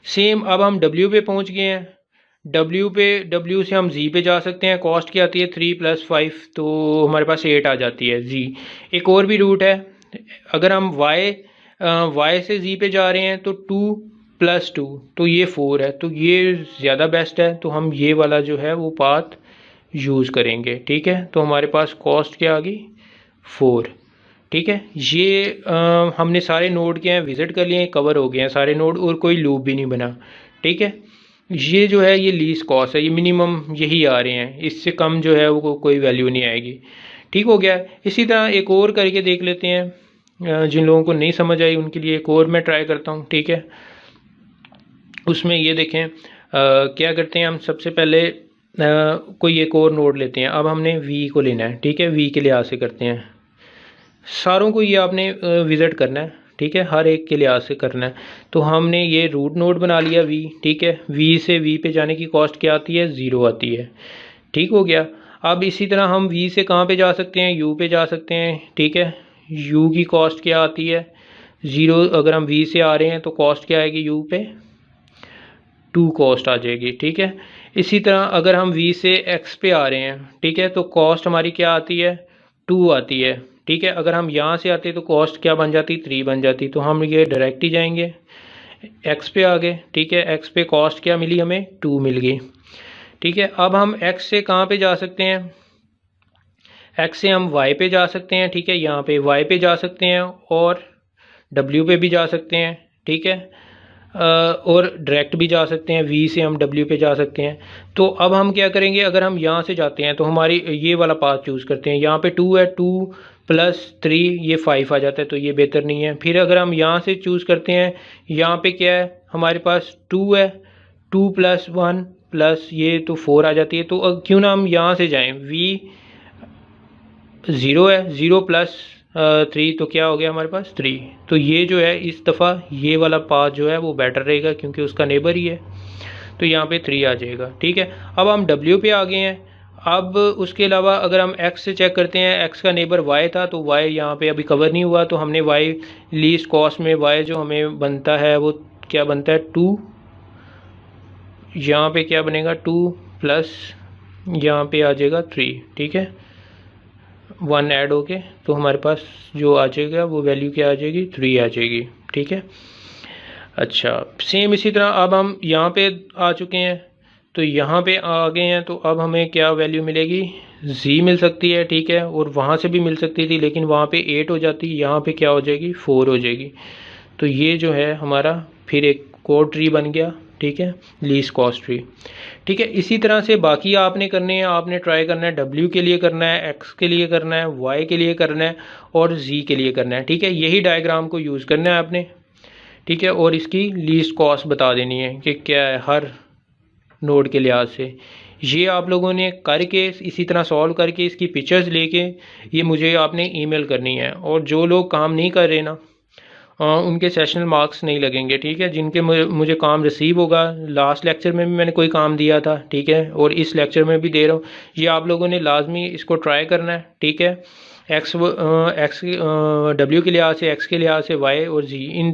[SPEAKER 1] सेम अब हम डब्ल्यू पे पहुँच गए हैं, डब्ल्यू से हम जी पे जा सकते हैं, कॉस्ट क्या आती है 3 + 5, तो हमारे पास 8 आ जाती है जी। एक और भी रूट है, अगर हम वाई से जी पे जा रहे हैं तो 2 + 2 तो ये 4 है, तो ये ज़्यादा बेस्ट है, तो हम ये वाला जो है वो पाथ यूज़ करेंगे, ठीक है। तो हमारे पास कॉस्ट क्या आ गई 4, ठीक है। ये हमने सारे नोड के हैं विज़िट कर लिए हैं, कवर हो गए हैं सारे नोड, और कोई लूप भी नहीं बना, ठीक है। ये जो है ये लीस्ट कॉस्ट है, ये मिनिमम यही आ रहे हैं, इससे कम जो है वो कोई वैल्यू नहीं आएगी, ठीक हो गया। इसी तरह एक और करके देख लेते हैं, जिन लोगों को नहीं समझ आई उनके लिए एक और मैं ट्राई करता हूँ, ठीक है। उसमें ये देखें, क्या करते हैं हम, सबसे पहले कोई एक और नोड लेते हैं। अब हमने वी को लेना है, ठीक है, वी के लिहाज से करते हैं, सारों को ये आपने विज़िट करना है, ठीक है, हर एक के लिहाज से करना है। तो हमने ये रूट नोड बना लिया वी, ठीक है। वी से वी पे जाने की कॉस्ट क्या आती है 0 आती है, ठीक हो गया। अब इसी तरह हम वी से कहाँ पे जा सकते हैं, यू पे जा सकते हैं, ठीक है। यू की कॉस्ट क्या आती है 0, अगर हम वी से आ रहे हैं तो कॉस्ट क्या आएगी यू पे 2 कॉस्ट आ जाएगी, ठीक है। इसी तरह अगर हम वी से एक्स पे आ रहे हैं, ठीक है, तो कॉस्ट हमारी क्या आती है 2 आती है, ठीक है। अगर हम यहाँ से आते तो कॉस्ट क्या बन जाती 3 बन जाती। तो हम ये डायरेक्ट ही जाएंगे, एक्स पे आ गए, ठीक है, एक्स पे कॉस्ट क्या मिली हमें 2 मिल गई, ठीक है। अब हम एक्स से कहाँ पे जा सकते हैं, एक्स से हम वाई पे जा सकते हैं, ठीक है, यहाँ पे वाई पे जा सकते हैं, और डब्ल्यू पे भी जा सकते हैं, ठीक है, और डायरेक्ट भी जा सकते हैं, वी से हम डब्ल्यू पे जा सकते हैं। तो अब हम क्या करेंगे, अगर हम यहाँ से जाते हैं तो हमारी ये वाला पाथ चूज़ करते हैं, यहाँ पे 2 है, 2 + 3 ये 5 आ जाता है, तो ये बेहतर नहीं है। फिर अगर हम यहाँ से चूज़ करते हैं, यहाँ पे क्या है हमारे पास 2 है, 2 + 1 + ये तो 4 आ जाती है। तो क्यों ना हम यहाँ से जाएँ, वी 0 है, 0 + 3 तो क्या हो गया हमारे पास 3। तो ये जो है इस दफ़ा ये वाला पाथ जो है वो बेटर रहेगा, क्योंकि उसका नेबर ही है, तो यहाँ पे 3 आ जाएगा, ठीक है। अब हम W पे आ गए हैं। अब उसके अलावा अगर हम X से चेक करते हैं, X का नेबर Y था, तो Y यहाँ पे अभी कवर नहीं हुआ, तो हमने Y लीस्ट कॉस्ट में Y जो हमें बनता है वो क्या बनता है 2, यहाँ पे क्या बनेगा 2 प्लस यहाँ पे आ जाएगा 3, ठीक है, 1 ऐड हो के, तो हमारे पास जो आ जाएगा वो वैल्यू क्या आ जाएगी 3 आ जाएगी, ठीक है। अच्छा, सेम इसी तरह अब हम यहाँ पे आ चुके हैं, तो यहाँ पे आ गए हैं, तो अब हमें क्या वैल्यू मिलेगी z मिल सकती है, ठीक है, और वहाँ से भी मिल सकती थी, लेकिन वहाँ पे 8 हो जाती, यहाँ पे क्या हो जाएगी 4 हो जाएगी। तो ये जो है हमारा फिर एक कोड ट्री बन गया, ठीक है, लीस्ट कॉस्ट ट्री, ठीक है। इसी तरह से बाकी आपने करने हैं, आपने ट्राई करना है, W के लिए करना है, X के लिए करना है, Y के लिए करना है, और Z के लिए करना है, ठीक है। यही डायग्राम को यूज़ करना है आपने, ठीक है, और इसकी लीस्ट कॉस्ट बता देनी है कि क्या है हर नोड के लिहाज से। ये आप लोगों ने करके इसी तरह सॉल्व करके इसकी पिक्चर्स लेके ये मुझे आपने ईमेल करनी है। और जो लोग काम नहीं कर रहे ना, उनके सेशनल मार्क्स नहीं लगेंगे, ठीक है। जिनके मुझे काम रिसीव होगा, लास्ट लेक्चर में भी मैंने कोई काम दिया था, ठीक है, और इस लेक्चर में भी दे रहा हूँ, ये आप लोगों ने लाजमी इसको ट्राई करना है, ठीक है। W के लिहाज से, X के लिहाज से, Y और Z, इन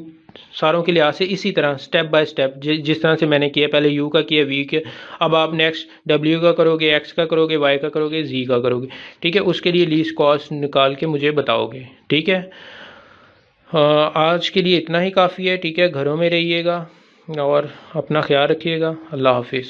[SPEAKER 1] सारों के लिहाज से इसी तरह स्टेप बाय स्टेप जिस तरह से मैंने किया, पहले यू का किया, वी के, अब आप नेक्स्ट डब्ल्यू का करोगे, एक्स का करोगे, वाई का करोगे, जी का करोगे, ठीक है। उसके लिए लीस्ट कॉस्ट निकाल के मुझे बताओगे, ठीक है। आज के लिए इतना ही काफ़ी है, ठीक है। घरों में रहिएगा और अपना ख्याल रखिएगा। अल्लाह हाफिज़।